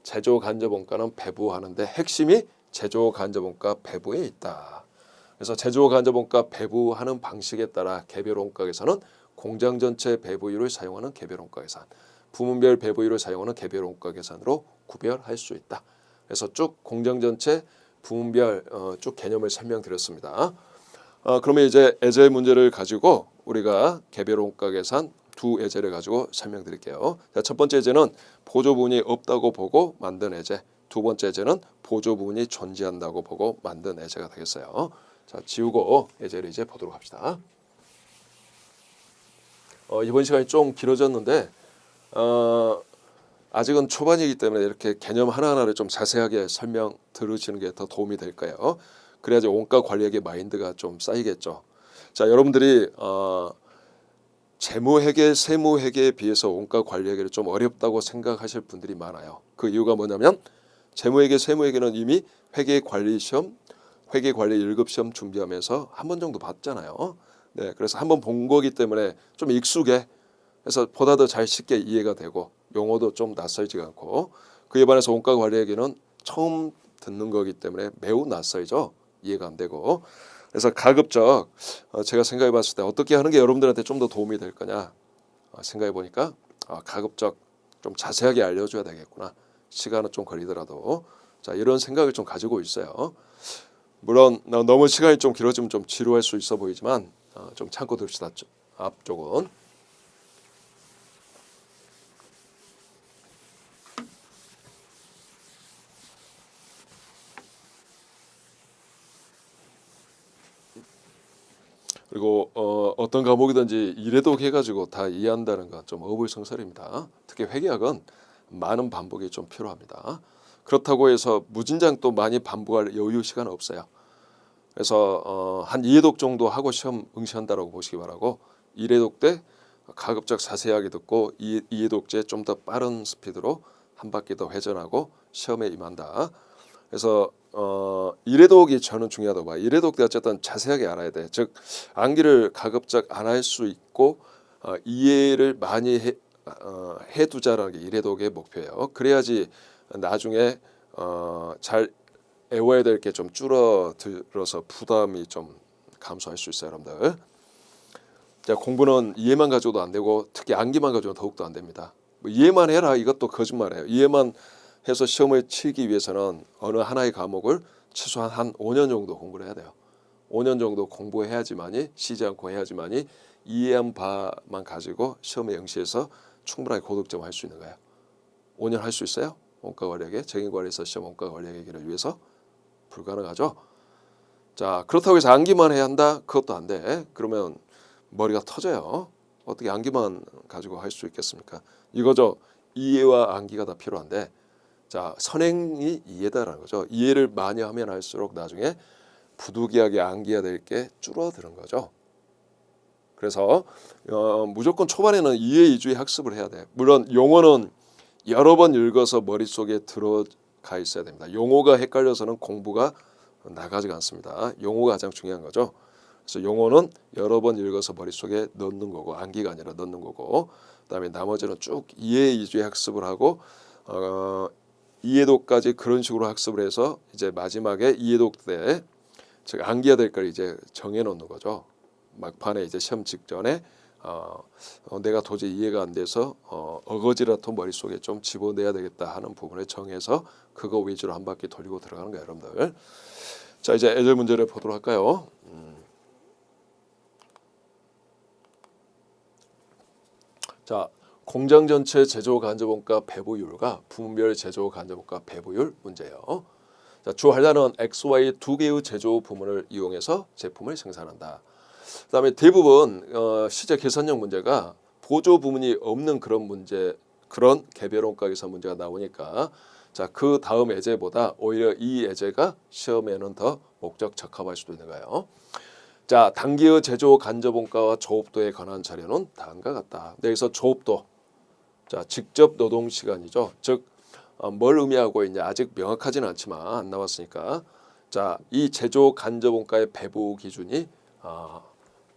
제조 간접 원가는 배부하는데 핵심이 제조 간접 원가 배부에 있다. 그래서 제조 간접 원가 배부하는 방식에 따라 개별 원가 계산은 공장 전체 배부율을 사용하는 개별 원가 계산, 부문별 배부율을 사용하는 개별 원가 계산으로 구별할 수 있다. 그래서 쭉 공장 전체 부문별 쭉 개념을 설명드렸습니다. 그러면 이제 예제 문제를 가지고 우리가 개별 원가 계산 두 예제를 가지고 설명드릴게요. 자, 첫 번째 예제는 보조 부분이 없다고 보고 만든 예제. 두 번째 예제는 보조 부분이 존재한다고 보고 만든 예제가 되겠어요. 자, 지우고 예제를 이제 보도록 합시다. 이번 시간이 좀 길어졌는데 아직은 초반이기 때문에 이렇게 개념 하나하나를 좀 자세하게 설명 들으시는 게 더 도움이 될 거예요. 그래야지 원가 관리액의 마인드가 좀 쌓이겠죠. 자, 여러분들이 재무회계, 세무회계에 비해서 원가 관리회계를 좀 어렵다고 생각하실 분들이 많아요. 그 이유가 뭐냐면 재무회계, 세무회계는 이미 회계관리시험, 회계관리 1급 시험 준비하면서 한 번 정도 봤잖아요. 네, 그래서 한 번 본 거기 때문에 좀 익숙해. 그래서 보다 더 잘 쉽게 이해가 되고 용어도 좀 낯설지가 않고 그에 반해서 원가 관리회계는 처음 듣는 거기 때문에 매우 낯설죠. 이해가 안 되고. 그래서 가급적 제가 생각해 봤을 때 어떻게 하는 게 여러분들한테 좀 더 도움이 될 거냐 생각해 보니까 가급적 좀 자세하게 알려줘야 되겠구나. 시간은 좀 걸리더라도 자 이런 생각을 좀 가지고 있어요. 물론 너무 시간이 좀 길어지면 좀 지루할 수 있어 보이지만 좀 참고 둡시다. 앞쪽은. 그리고 어떤 과목이든지 이래독 해가지고 다 이해한다는 건 좀 어불성설입니다. 특히 회계학은 많은 반복이 좀 필요합니다. 그렇다고 해서 무진장 또 많이 반복할 여유 시간은 없어요. 그래서 한 2회독 정도 하고 시험 응시한다라고 보시기 바라고 1회독 때 가급적 자세하게 듣고 2회독제 좀 더 빠른 스피드로 한 바퀴 더 회전하고 시험에 임한다. 그래서 1회독이 저는 중요하다고 봐요. 1회독 때 어쨌든 자세하게 알아야 돼. 즉 암기를 가급적 안 할 수 있고 이해를 많이 해두자라는 게 1회독의 목표예요. 그래야지 나중에 잘 외워야 될 게 좀 줄어들어서 부담이 좀 감소할 수 있어요, 여러분들. 자, 공부는 이해만 가지고도 안 되고 특히 암기만 가지고는 더욱더 안 됩니다. 뭐 이해만 해라 이것도 거짓말이에요. 이해만 해서 시험을 치기 위해서는 어느 하나의 과목을 최소한 한 5년 정도 공부를 해야 돼요. 5년 정도 공부해야지만이 쉬지 않고 해야지만이 이해한 바만 가지고 시험에 응시해서 충분하게 고득점 할 수 있는 거예요. 5년 할 수 있어요? 원가 관리회계, 재경관리에서 시험 원가 관리회계를 위해서 불가능하죠. 자, 그렇다고 해서 암기만 해야 한다? 그것도 안 돼. 그러면 머리가 터져요. 어떻게 암기만 가지고 할 수 있겠습니까? 이거죠. 이해와 암기가 다 필요한데 자, 선행이 이해다라는 거죠. 이해를 많이 하면 할수록 나중에 부득이하게 암기해야 될 게 줄어드는 거죠. 그래서 무조건 초반에는 이해 위주의 학습을 해야 돼. 물론 용어는 여러 번 읽어서 머릿속에 들어가 있어야 됩니다. 용어가 헷갈려서는 공부가 나가지가 않습니다. 용어가 가장 중요한 거죠. 그래서 용어는 여러 번 읽어서 머릿속에 넣는 거고 암기가 아니라 넣는 거고 그다음에 나머지는 쭉 이해 위주의 학습을 하고 이해도까지 그런 식으로 학습을 해서 이제 마지막에 이해도 때 즉 암기해야 될 걸 이제 정해 놓는 거죠. 막판에 이제 시험 직전에 내가 도저히 이해가 안 돼서 어거지라도 머릿속에 좀 집어내야 되겠다 하는 부분을 정해서 그거 위주로 한 바퀴 돌리고 들어가는 거예요, 여러분들. 자, 이제 애들 문제를 보도록 할까요? 자, 공장 전체 제조 간접원가 배부율과 부문별 제조 간접원가 배부율 문제예요. 자, 주 한량은 X, Y 두 개의 제조 부문을 이용해서 제품을 생산한다. 그다음에 대부분 시제 계산형 문제가 보조 부문이 없는 그런 문제, 그런 개별 원가 계산 문제가 나오니까 자, 그 다음 예제보다 오히려 이 예제가 시험에는 더 목적 적합할 수도 있는 거예요. 자, 단기의 제조 간접 원가와 조업도에 관한 자료는 다음과 같다. 여기서 조업도, 자, 직접 노동 시간이죠. 즉 뭘 의미하고 있냐 아직 명확하지는 않지만 안 나왔으니까 자, 이 제조 간접 원가의 배부 기준이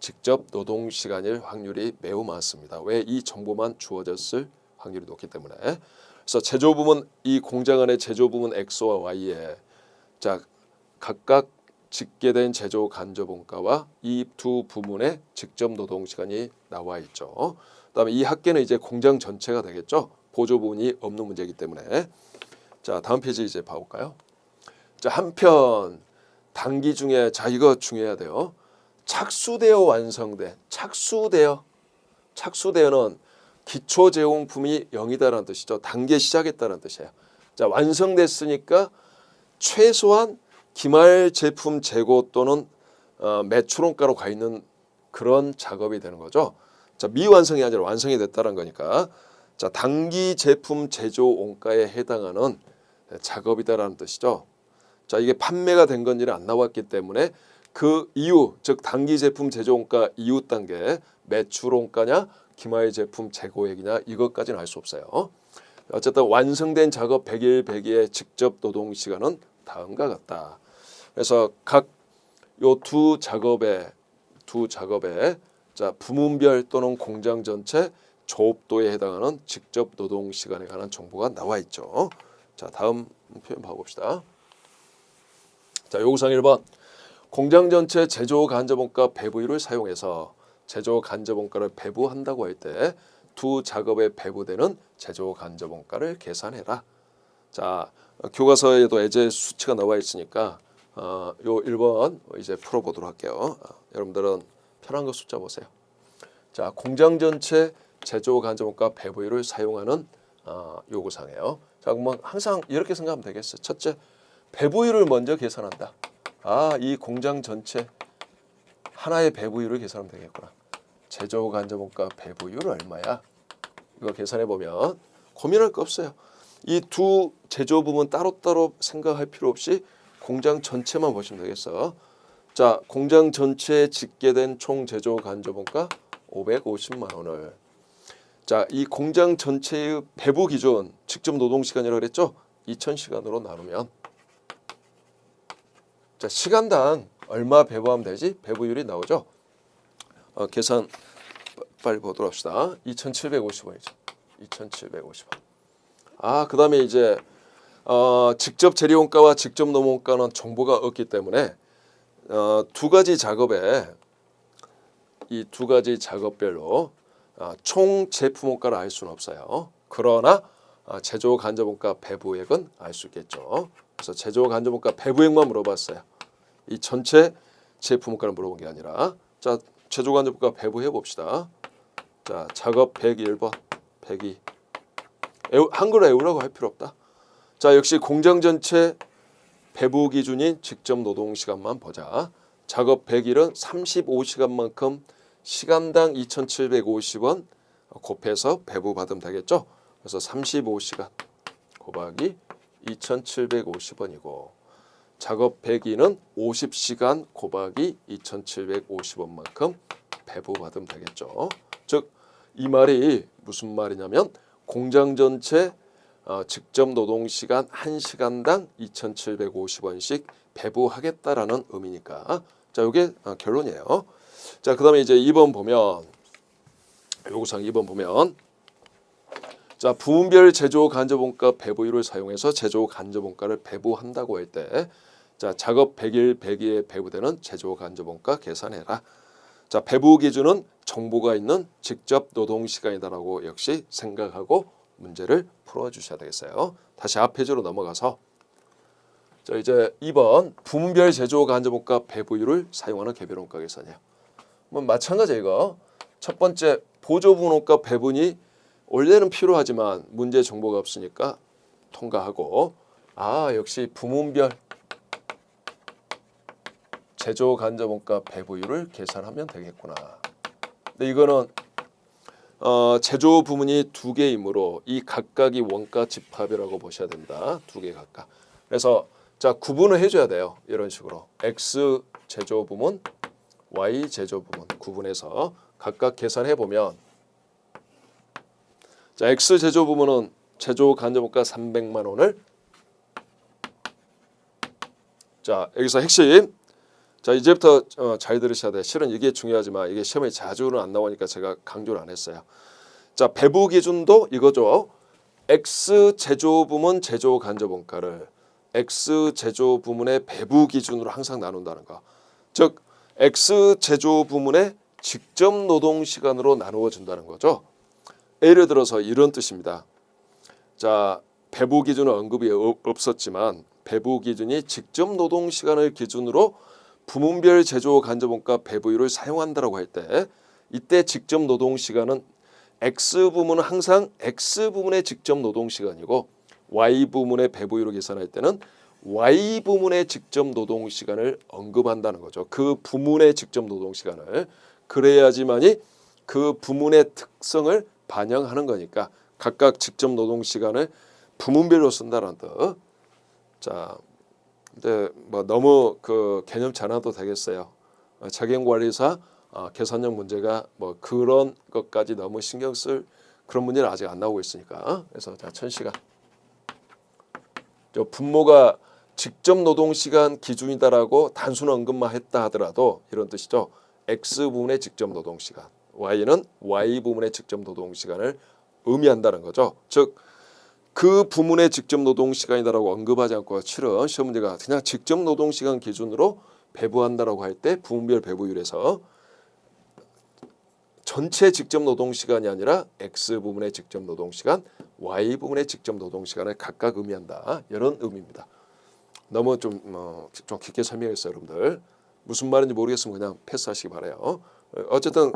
직접 노동 시간일 확률이 매우 많습니다. 왜? 이 정보만 주어졌을 확률이 높기 때문에. 그래서 제조 부문, 이 공장 안의 제조 부문 X와 Y에 자, 각각 집계된 제조 간접 원가와 이 두 부문의 직접 노동 시간이 나와 있죠. 그다음에 이 합계는 이제 공장 전체가 되겠죠. 보조 부분이 없는 문제이기 때문에. 자, 다음 페이지 이제 봐볼까요? 자, 한편 단기 중에 자, 이거 중요해야 돼요. 착수되어 완성된, 착수되어는 기초 제공품이 0이다라는 뜻이죠. 단계 시작했다는 뜻이에요. 자, 완성됐으니까 최소한 기말 제품 재고 또는 매출원가로 가 있는 그런 작업이 되는 거죠. 자, 미완성이 아니라 완성이 됐다는 거니까 자, 단기 제품 제조 원가에 해당하는 작업이다라는 뜻이죠. 자, 이게 판매가 된 건지는 안 나왔기 때문에 그 이후, 즉 단기 제품 제조 원가 이후 단계 매출 원가냐 기말 제품 재고액이냐 이것까지는 알 수 없어요. 어쨌든 완성된 작업 100일 100일의 직접 노동 시간은 다음과 같다. 그래서 각 요 두 작업에 자, 부문별 또는 공장 전체 조업도에 해당하는 직접 노동 시간에 관한 정보가 나와 있죠. 자, 다음 표현 봐봅시다. 자, 요구사항 1번. 공장 전체 제조 간접 원가 배부율을 사용해서 제조 간접 원가를 배부한다고 할 때 두 작업에 배부되는 제조 간접 원가를 계산해라. 자, 교과서에도 예제 수치가 나와 있으니까 요 1번 이제 풀어보도록 할게요. 여러분들은 편한 거 숫자 보세요. 자, 공장 전체 제조 간접 원가 배부율을 사용하는 요구사항이에요. 자, 그러면 항상 이렇게 생각하면 되겠어요. 첫째, 배부율을 먼저 계산한다. 이 공장 전체 하나의 배부율을 계산하면 되겠구나. 제조 간접 원가 배부율 얼마야? 이거 계산해 보면 고민할 거 없어요. 이 두 제조 부문 따로따로 생각할 필요 없이 공장 전체만 보시면 되겠어. 자, 공장 전체에 집계된 총 제조 간접 원가 550만 원을 자, 이 공장 전체의 배부 기준 직접 노동 시간이라고 그랬죠? 2000시간으로 나누면 자, 시간당 얼마 배부하면 되지? 배부율이 나오죠? 계산 빨리 보도록 합시다. 2750원이죠. 2750원. 그다음에 이제 직접 재료 원가와 직접 노무 원가는 정보가 없기 때문에 두 가지 작업에 이 두 가지 작업별로 총 제품 원가를 알 수는 없어요. 그러나 제조 간접 원가 배부액은 알 수 있겠죠. 그래서 제조 간접 원가 배부액만 물어봤어요. 이 전체 제품 원가를 물어본 게 아니라 자, 제조 간접 원가 배부해 봅시다. 자, 작업 101번, 102. 한글로 외우라고 할 필요 없다. 자, 역시 공장 전체 배부 기준인 직접 노동 시간만 보자. 작업 100일은 35시간만큼 시간당 2,750원 곱해서 배부 받으면 되겠죠. 그래서 35시간 곱하기 2,750원이고 작업 100일은 50시간 곱하기 2,750원만큼 배부 받으면 되겠죠. 즉 이 말이 무슨 말이냐면 공장 전체 직접 노동시간 1시간당 2,750원씩 배부하겠다라는 의미니까. 자, 이게 결론이에요. 자, 그다음에 이제 2번 보면 요구사항 2번 보면 자, 부문별 제조 간접원가 배부율을 사용해서 제조 간접원가를 배부한다고 할 때 자, 작업 100일 100일에 배부되는 제조 간접원가 계산해라. 자, 배부 기준은 정보가 있는 직접 노동 시간이다라고 역시 생각하고 문제를 풀어 주셔야 되겠어요. 다시 앞 페이지로 넘어가서 자, 이제 2번 부문별 제조 간접원가 배부율을 사용하는 개별 원가 계산이에요. 뭐 마찬가지예요, 이거. 첫 번째 보조분 원가 배분이 원래는 필요하지만 문제 정보가 없으니까 통과하고 역시 부문별 제조 간접원가 배부율을 계산하면 되겠구나. 근데 이거는 제조 부문이 2개이므로 이 각각이 원가 집합이라고 보셔야 된다. 2개 각각. 그래서 자, 구분을 해줘야 돼요. 이런 식으로 X 제조 부문, Y 제조 부문 구분해서 각각 계산해 보면 자, X 제조 부문은 제조 간접원가 300만 원을 자, 여기서 핵심 자, 이제부터 잘 들으셔야 돼. 실은 이게 중요하지만 이게 시험에 자주는 안 나오니까 제가 강조를 안 했어요. 자, 배부 기준도 이거죠. X 제조 부문 제조 간접원가를 X 제조 부문의 배부 기준으로 항상 나눈다는 거. 즉 X 제조 부문의 직접 노동 시간으로 나누어 준다는 거죠. 예를 들어서 이런 뜻입니다. 자, 배부 기준은 언급이 없었지만 배부 기준이 직접 노동 시간을 기준으로 부문별 제조 간접원가 배부율을 사용한다라고 할 때 이때 직접 노동 시간은 X 부문은 항상 X 부문의 직접 노동 시간이고 Y 부문의 배부율을 계산할 때는 Y 부문의 직접 노동 시간을 언급한다는 거죠. 그 부문의 직접 노동 시간을 그래야지만이 그 부문의 특성을 반영하는 거니까 각각 직접 노동 시간을 부문별로 쓴다는 뜻. 자, 근데 뭐 너무 그 개념 잘 놔도 되겠어요. 자기관리사 계산형 문제가 뭐 그런 것까지 너무 신경 쓸 그런 문제는 아직 안 나오고 있으니까. 그래서 자, 1000시간. 저 분모가 직접 노동 시간 기준이다라고 단순 언급만 했다 하더라도 이런 뜻이죠. X 부문의 직접 노동 시간, Y는 Y 부문의 직접 노동 시간을 의미한다는 거죠. 즉 그 부문의 직접 노동 시간이다라고 언급하지 않고 실은 시험 문제가 그냥 직접 노동 시간 기준으로 배부한다라고 할 때 부문별 배부율에서 전체 직접 노동 시간이 아니라 X 부문의 직접 노동 시간, Y 부문의 직접 노동 시간을 각각 의미한다. 이런 의미입니다. 너무 좀 깊게 설명했어요, 여러분들. 무슨 말인지 모르겠으면 그냥 패스하시기 바라요. 어쨌든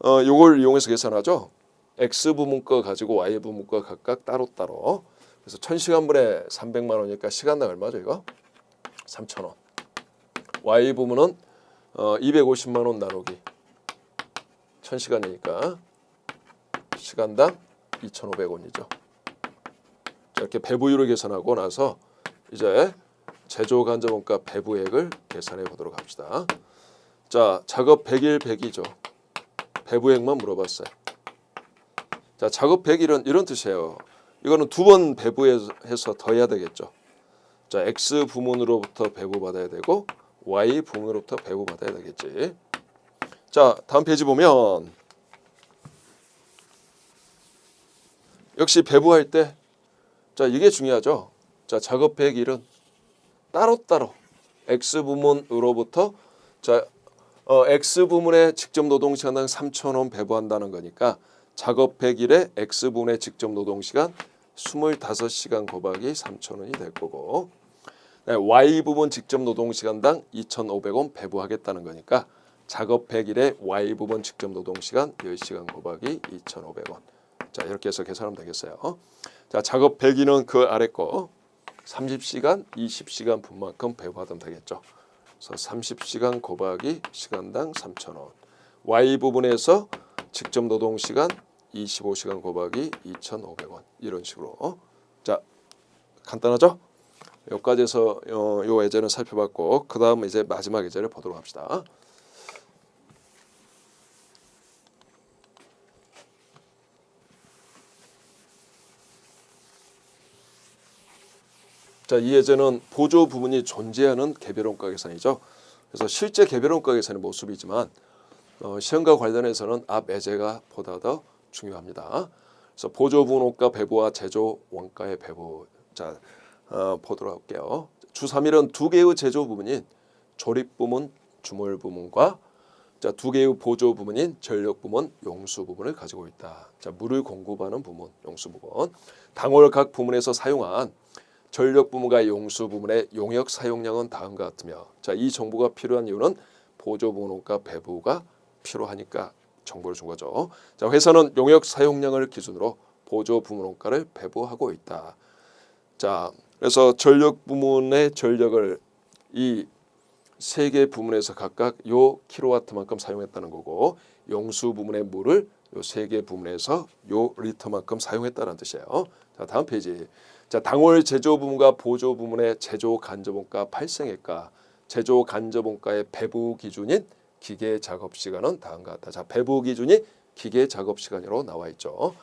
요걸 이용해서 계산하죠. X 부문거 가지고 Y 부문거 각각 따로따로. 그래서 1000시간분에 300만 원이니까 시간당 얼마죠, 이거? 3,000원. Y 부문은 250만 원 나누기 1000시간이니까 시간당 2,500원이죠. 이렇게 배부율을 계산하고 나서 이제 제조 간접원가 배부액을 계산해 보도록 합시다. 자, 작업 100일 100이죠. 배부액만 물어봤어요. 자, 작업 100일은 이런 뜻이에요. 이거는 2번 배부해서 더해야 되겠죠. 자, X 부문으로부터 배부받아야 되고 Y 부문으로부터 배부받아야 되겠지. 자, 다음 페이지 보면 역시 배부할 때 자, 이게 중요하죠. 자, 작업 100일은 따로따로 X 부문으로부터 자, X 부문의 직접 노동 시간당 3,000원 배부한다는 거니까 작업 100일에 X 부문의 직접 노동 시간 25시간 곱하기 3,000원이 될 거고 Y 부문 직접 노동 시간당 2,500원 배부하겠다는 거니까 작업 100일에 Y 부문 직접 노동 시간 10시간 곱하기 2,500원. 자, 이렇게 해서 계산하면 되겠어요. 자, 작업 100일은 그 아래 거 30시간, 20시간 분만큼 배부하면 되겠죠. 그래서 30시간 곱하기 시간당 3,000원. Y 부분에서 직접 노동 시간 25시간 곱하기 2,500원. 이런 식으로. 자, 간단하죠? 여기까지 해서 요 예제는 살펴봤고 그 다음 이제 마지막 예제를 보도록 합시다. 자, 이 예제는 보조 부문이 존재하는 개별원가 계산이죠. 그래서 실제 개별원가 계산의 모습이지만 시험과 관련해서는 앞 예제가 보다 더 중요합니다. 그래서 보조 부문 원가 배부와 제조 원가의 배부. 자, 보도록 할게요. 주 3일은 두 개의 제조 부문인 조립 부문, 주물 부문과 자, 두 개의 보조 부문인 전력 부문, 용수 부문을 가지고 있다. 자, 물을 공급하는 부문, 용수 부문. 당월 각 부문에서 사용한 전력 부문과 용수 부문의 용역 사용량은 다음과 같으며, 자, 이 정보가 필요한 이유는 보조 부문 원가 배부가 필요하니까 정보를 준 거죠. 자, 회사는 용역 사용량을 기준으로 보조 부문 원가를 배부하고 있다. 자, 그래서 전력 부문의 전력을 이 세 개 부문에서 각각 요 킬로와트만큼 사용했다는 거고, 용수 부문의 물을 요 세 개 부문에서 요 리터만큼 사용했다는 뜻이에요. 자, 다음 페이지. 자, 당월 제조 부문과 보조 부문의 제조 간접원가 발생액과 제조 간접원가의 배부 기준인 기계 작업 시간은 다음과 같다. 자, 배부 기준이 기계 작업 시간으로 나와 있죠.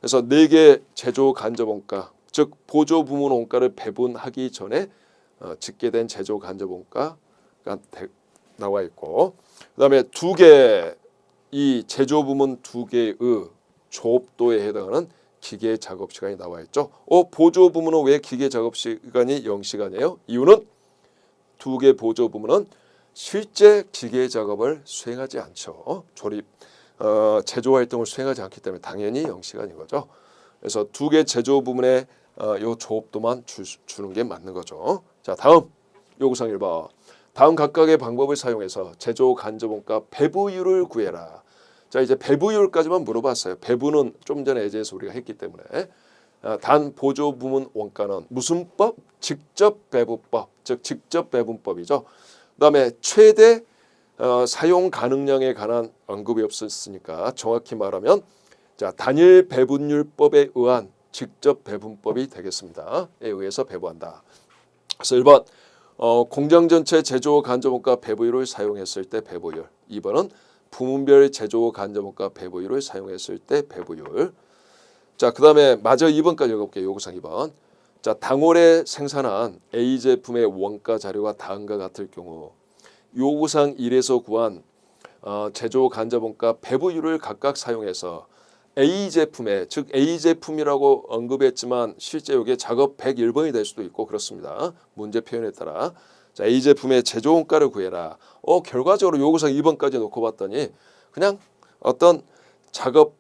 그래서 네 개 제조 간접원가, 즉 보조 부문 원가를 배분하기 전에 집계된 제조 간접원가가 나와 있고, 그다음에 두 개 이 제조 부문 두 개의 조업도에 해당하는 기계 작업 시간이 나와 있죠. 보조 부문은 왜 기계 작업 시간이 0시간이에요? 이유는 두 개 보조 부문은 실제 기계 작업을 수행하지 않죠. 조립 제조 활동을 수행하지 않기 때문에 당연히 0시간인 거죠. 그래서 두 개 제조 부문의 요 조업도만 주는 게 맞는 거죠. 자, 다음 요구사항 1번. 다음 각각의 방법을 사용해서 제조 간접원가 배부율을 구해라. 자, 이제 배부율까지만 물어봤어요. 배부는 좀 전에 예제에서 우리가 했기 때문에 단 보조 부문 원가는 무슨 법? 직접 배부법, 즉 직접 배분법이죠. 그다음에 최대 사용 가능량에 관한 언급이 없었으니까 정확히 말하면 자, 단일 배분율법에 의한 직접 배분법이 되겠습니다. 에 의해서 배부한다. 그래서 1번 공장 전체 제조 간접원가 배부율을 사용했을 때 배부율. 2번은 부문별 제조 간접원가 배부율을 사용했을 때 배부율. 자, 그다음에 마저 2번까지 읽어볼게요. 요구사항 2번. 자, 당월에 생산한 A 제품의 원가 자료가 다음과 같을 경우 요구사항 1에서 구한 제조 간접원가 배부율을 각각 사용해서 A 제품의, 즉 A 제품이라고 언급했지만 실제 이게 작업 101번이 될 수도 있고 그렇습니다. 문제 표현에 따라. 자, A 제품의 제조 원가를 구해라. 결과적으로 요구사항 2번까지 놓고 봤더니 그냥 어떤 작업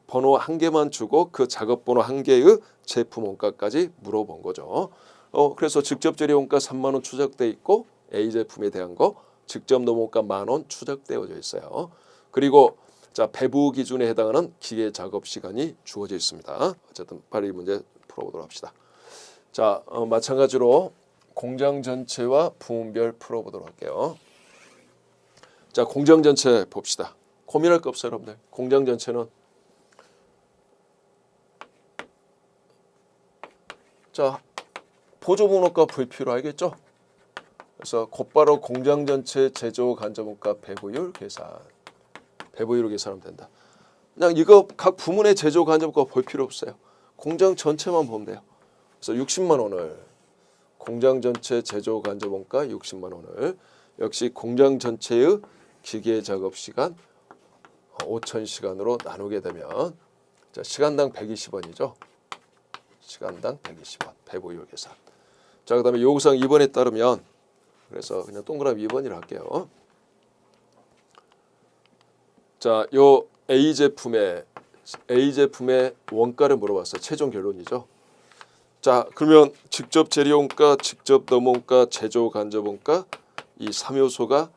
번호 한 개만 주고 그 작업 번호 한 개의 제품 원가까지 물어본 거죠. 그래서 직접 재료 원가 3만 원 추적돼 있고 A 제품에 대한 거 직접 노무원가 10,000원 추적되어져 있어요. 그리고 자, 배부 기준에 해당하는 기계 작업 시간이 주어져 있습니다. 어쨌든 빨리 문제 풀어보도록 합시다. 자, 마찬가지로 공장 전체와 부문별 풀어보도록 할게요. 자, 공장 전체 봅시다. 고민할 거 없어요, 여러분들. 공장 전체는 자, 보조분원가 불필요하겠죠? 그래서 곧바로 공장 전체 제조 간접원가 배부율 계산. 배부율을 계산하면 된다. 그냥 이거 각 부문의 제조 간접원가 볼 필요 없어요. 공장 전체만 보면 돼요. 그래서 60만 원을 공장 전체 제조 간접원가 60만 원을 역시 공장 전체의 기계 작업 시간 5,000시간으로 나누게 되면 자, 시간당 120원이죠. 시간당 120원 배부율 계산. 자, 그다음에 요구사항 2번에 따르면 그래서 그냥 동그라미 2번이라 할게요. 자, 요 A 제품의 원가를 물어봤어요. 최종 결론이죠. 자, 그러면 직접 재료 원가, 직접 넘어 원가, 제조 간접 원가 이 3요소가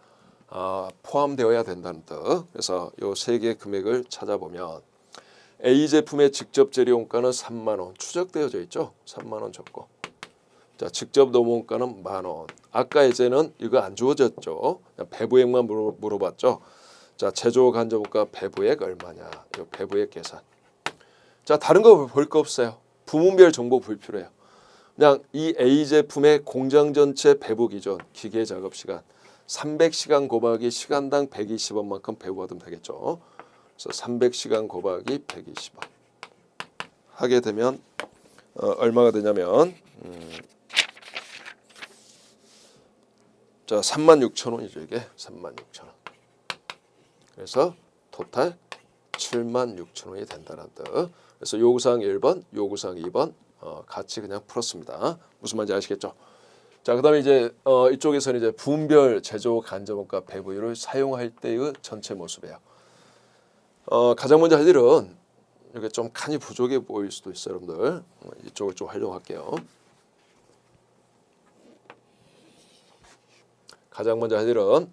포함되어야 된다는 뜻. 그래서 요 세 개 금액을 찾아보면 A 제품의 직접 재료 원가는 3만 원 추적되어져 있죠. 3만 원 적고. 자, 직접 넘어 원가는 10,000원. 아까 예제는 이거 안 주어졌죠. 그냥 배부액만 물어봤죠. 자, 제조 간접원가 배부액 얼마냐? 이 배부액 계산. 자, 다른 거 볼 거 없어요. 부문별 정보 불필요해요. 그냥 이 A 제품의 공장 전체 배부 기준 기계 작업 시간 300시간 곱하기 시간당 120원만큼 배부받으면 되겠죠. 그래서 300시간 곱하기 120원 하게 되면 얼마가 되냐면 자, 36,000원이죠, 이게. 36,000원. 그래서 토탈 76,000원이 된다는 뜻. 그래서 요구사항 1번, 요구사항 2번 같이 그냥 풀었습니다. 무슨 말인지 아시겠죠? 자, 그다음에 이제 이쪽에서는 이제 분별 제조 간접원가 배분율을 사용할 때의 전체 모습이에요. 가장 먼저 할 일은 이게 좀 칸이 부족해 보일 수도 있어요, 여러분들. 이쪽을 좀 활용할게요. 가장 먼저 할 일은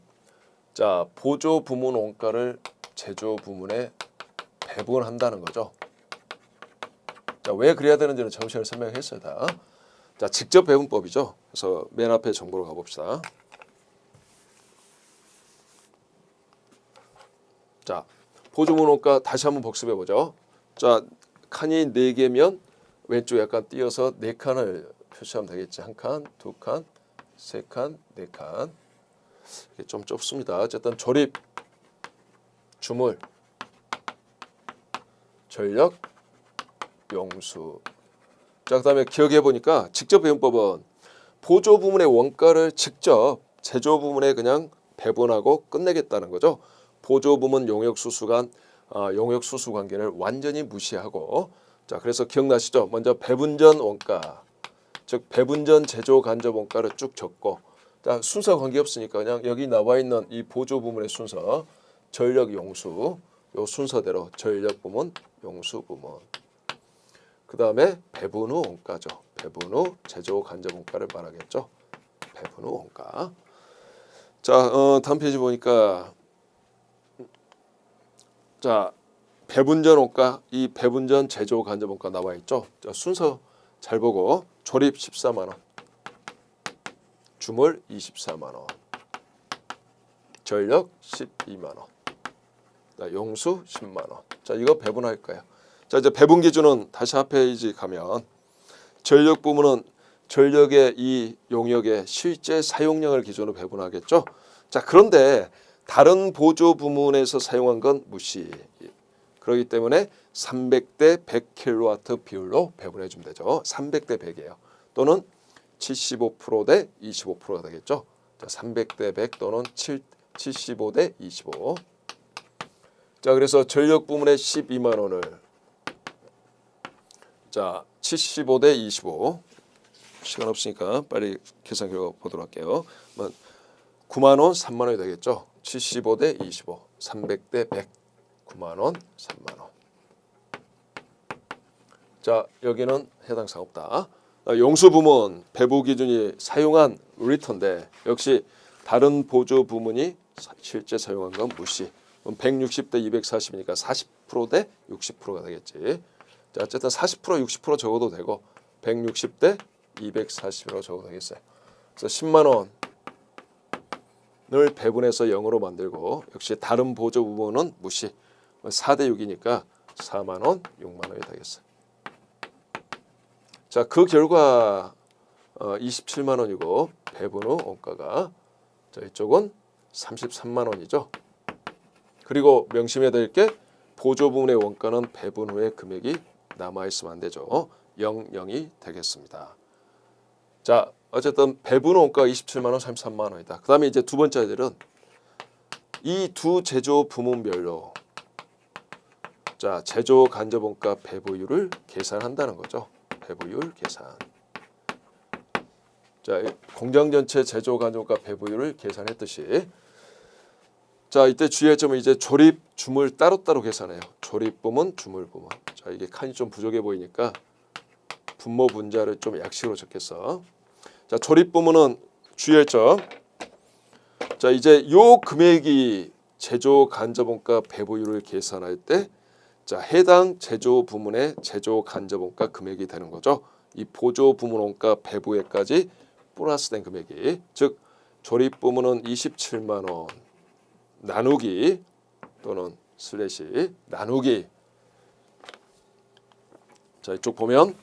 자, 보조 부문 원가를 제조 부문에 배분한다는 거죠. 자, 왜 그래야 되는지는 정시에 설명했어요, 다. 자, 직접 배분법이죠. 그래서 맨 앞에 정보로 가봅시다. 자, 보조 부문 원가 다시 한번 복습해 보죠. 자, 칸이 4개면 왼쪽 약간 띄어서 4칸을 표시하면 되겠지. 1칸, 2칸, 3칸, 4칸. 이게 좀 좁습니다. 어쨌든 조립, 주물, 전력, 용수. 자, 그다음에 기억해 보니까 직접 배분법은 보조 부문의 원가를 직접 제조 부문에 그냥 배분하고 끝내겠다는 거죠. 보조 부문 용역 수수 관계를 완전히 무시하고. 자, 그래서 기억나시죠? 먼저 배분 전 원가, 즉 배분 전 제조 간접 원가를 쭉 적고, 자, 순서 관계없으니까 그냥 여기 나와 있는 이 보조 부문의 순서, 전력, 용수, 요 순서대로 전력 부문, 용수 부문. 그 다음에 배분 후 원가죠. 배분 후 제조 간접 원가를 말하겠죠. 배분 후 원가. 자, 다음 페이지 보니까 자, 배분 전 원가, 이 배분 전 제조 간접 원가 나와 있죠. 자, 순서 잘 보고 조립 14만 원, 주물 24만 원, 전력 12만 원, 자, 용수 10만 원. 자, 이거 배분할 거예요. 자, 이제 배분 기준은 다시 앞 페이지 가면 전력 부문은 전력의 이 용역의 실제 사용량을 기준으로 배분하겠죠. 자, 그런데 다른 보조 부문에서 사용한 건 무시. 그렇기 때문에 300대 100kW 비율로 배분해 주면 되죠. 300대 100이에요. 또는 75%대 25%가 되겠죠. 자, 300대 100 또는 75대 25. 자, 그래서 전력 부문의 12만 원을 자, 75대 25. 시간 없으니까 빨리 계산 결과 보도록 할게요. 9만 원, 3만 원이 되겠죠. 75대 25. 300대 100. 9만 원, 3만 원. 자, 여기는 해당 사항 없다. 용수 부문 배부 기준이 사용한 리터인데 역시 다른 보조 부문이 실제 사용한 건 무시. 160대 240이니까 40%대 60%가 되겠지. 자, 어쨌든 40% 60% 적어도 되고 160대 240으로 적어도 되겠어요. 그래서 10만 원을 배분해서 0으로 만들고 역시 다른 보조 부문은 무시. 4대 6이니까 4만 원, 6만 원이 되겠어요. 자, 그 결과 27만 원이고 배분 후 원가가 자, 이쪽은 33만 원이죠. 그리고 명심해야 될 게 보조 부문의 원가는 배분 후의 금액이 남아 있으면 안 되죠. 0이 되겠습니다. 자, 어쨌든 배분 후 원가가 27만 원, 33만 원이다. 그다음에 이제 두 번째 들은 이 두 제조 부문별로 자, 제조 간접 원가 배부율을 계산한다는 거죠. 배부율 계산. 자, 공장 전체 제조 간접 원가 배부율을 계산했듯이 자, 이때 주의할 점은 이제 조립, 주물 따로따로 계산해요. 조립 부문, 주물 부문. 자, 이게 칸이 좀 부족해 보이니까 분모 분자를 좀 약식으로 적겠어. 자, 조립 부문은 주의할 점. 자, 이제 요 금액이 제조 간접 원가 배부율을 계산할 때 자, 해당 제조 부문의 제조 간접 원가 금액이 되는 거죠. 이 보조 부문 원가 배부에까지 플러스된 금액이 즉 조립 부문은 27만 원 나누기 또는 슬래시 나누기 자, 이쪽 보면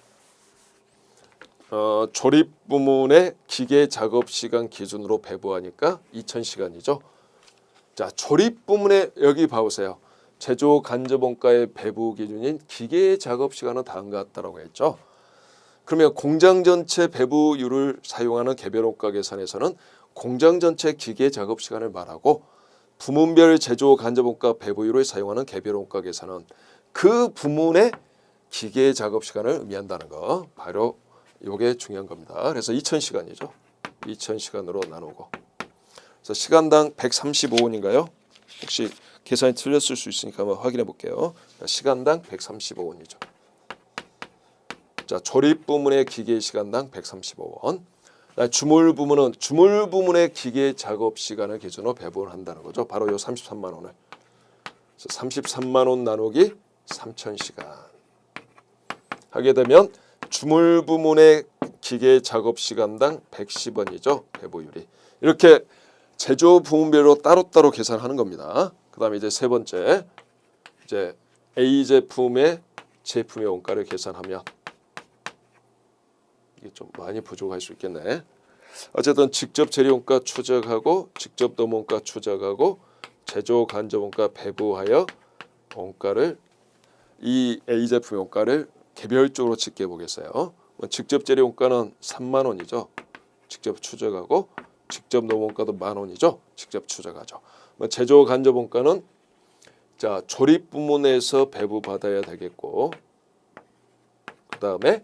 조립 부문의 기계 작업 시간 기준으로 배부하니까 2000시간이죠. 자, 조립 부문에 여기 봐보세요. 제조 간접 원가의 배부 기준인 기계 작업 시간은 다음과 같다라고 했죠. 그러면 공장 전체 배부율을 사용하는 개별 원가 계산에서는 공장 전체 기계 작업 시간을 말하고 부문별 제조 간접 원가 배분율을 사용하는 개별 원가 계산은 그 부문의 기계 작업 시간을 의미한다는 거. 바로 이게 중요한 겁니다. 그래서 2000시간이죠. 2000시간으로 나누고. 그래서 시간당 135원인가요? 혹시 계산이 틀렸을 수 있으니까 한번 확인해 볼게요. 시간당 135원이죠. 자, 조립 부문의 기계 시간당 135원. 주물 부문의 기계 작업 시간을 기준으로 배분한다는 거죠. 바로 요 33만 원을. 33만 원 나누기 3000시간 하게 되면 주물 부문의 기계 작업 시간당 110원이죠. 배분율이. 이렇게 제조 부문별로 따로따로 계산하는 겁니다. 그다음에 이제 세 번째, 이제 A 제품의 원가를 계산하면 이게 좀 많이 부족할 수 있겠네. 어쨌든 직접 재료원가 추적하고 직접 노무원가 추적하고 제조 간접 원가 배부하여 원가를 이 A 제품의 원가를 개별적으로 집계 보겠어요. 직접 재료 원가는 3만 원이죠. 직접 추적하고 직접 노무원가도 10,000원이죠. 직접 추적하죠. 제조 간접 원가는 자 조립 부문에서 배부 받아야 되겠고, 그 다음에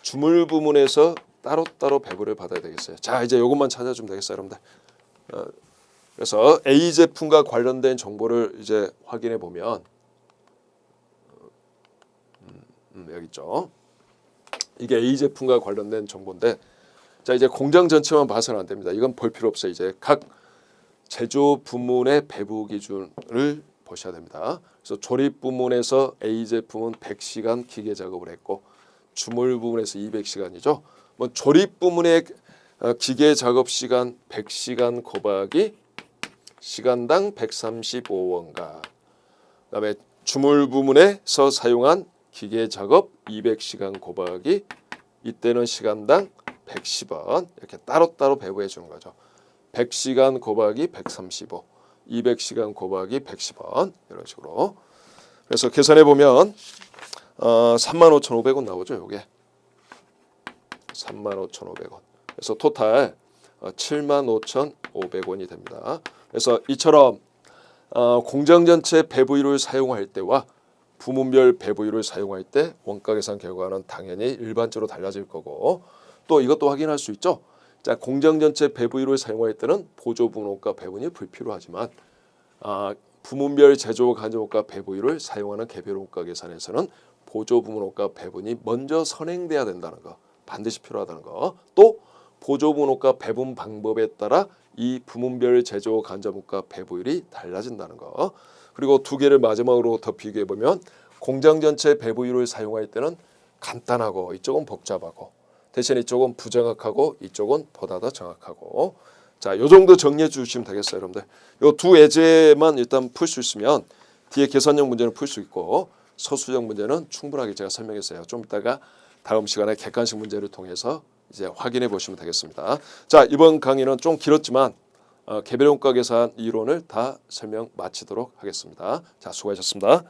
주물 부문에서 따로따로 배부를 받아야 되겠어요. 자 이제 이것만 찾아주면 되겠어요, 여러분들. 그래서 A 제품과 관련된 정보를 이제 확인해 보면 여기 있죠. 이게 A 제품과 관련된 정보인데, 자 이제 공장 전체만 봐서는 안 됩니다. 이건 볼 필요 없어요. 이제 각 제조 부문의 배부 기준을 보셔야 됩니다. 그래서 조립 부문에서 A 제품은 100시간 기계 작업을 했고, 주물 부문에서 200시간이죠. 조립 부문의 기계 작업 시간 100시간 곱하기 시간당 135원가. 그다음에 주물 부문에서 사용한 기계 작업 200시간 곱하기 이때는 시간당 110원. 이렇게 따로따로 배부해 주는 거죠. 100시간 곱하기 135, 200시간 곱하기 110원 이런 식으로. 그래서 계산해 보면 35,500원 나오죠. 요게 35,500원. 그래서 토탈 75,500원이 됩니다. 그래서 이처럼 공장 전체 배부율을 사용할 때와 부문별 배부율을 사용할 때 원가 계산 결과는 당연히 일반적으로 달라질 거고, 또 이것도 확인할 수 있죠. 자, 공장 전체 배부율을 사용할 때는 보조 부문 원가 배분이 불필요하지만 부문별 제조 간접 원가 배부율을 사용하는 개별 원가 계산에서는 보조 부문 원가 배분이 먼저 선행돼야 된다는 거, 반드시 필요하다는 거. 또 보조 부문 원가 배분 방법에 따라 이 부문별 제조 간접 원가 배부율이 달라진다는 거. 그리고 두 개를 마지막으로 더 비교해 보면 공장 전체 배부율을 사용할 때는 간단하고 이쪽은 복잡하고, 대신 이쪽은 부정확하고 이쪽은 보다 더 정확하고. 자, 요 정도 정리해 주시면 되겠어요, 여러분들. 요 두 예제만 일단 풀 수 있으면 뒤에 계산형 문제는 풀 수 있고, 서술형 문제는 충분하게 제가 설명했어요. 좀 이따가 다음 시간에 객관식 문제를 통해서 이제 확인해 보시면 되겠습니다. 자, 이번 강의는 좀 길었지만 개별 원가 계산 이론을 다 설명 마치도록 하겠습니다. 자, 수고하셨습니다.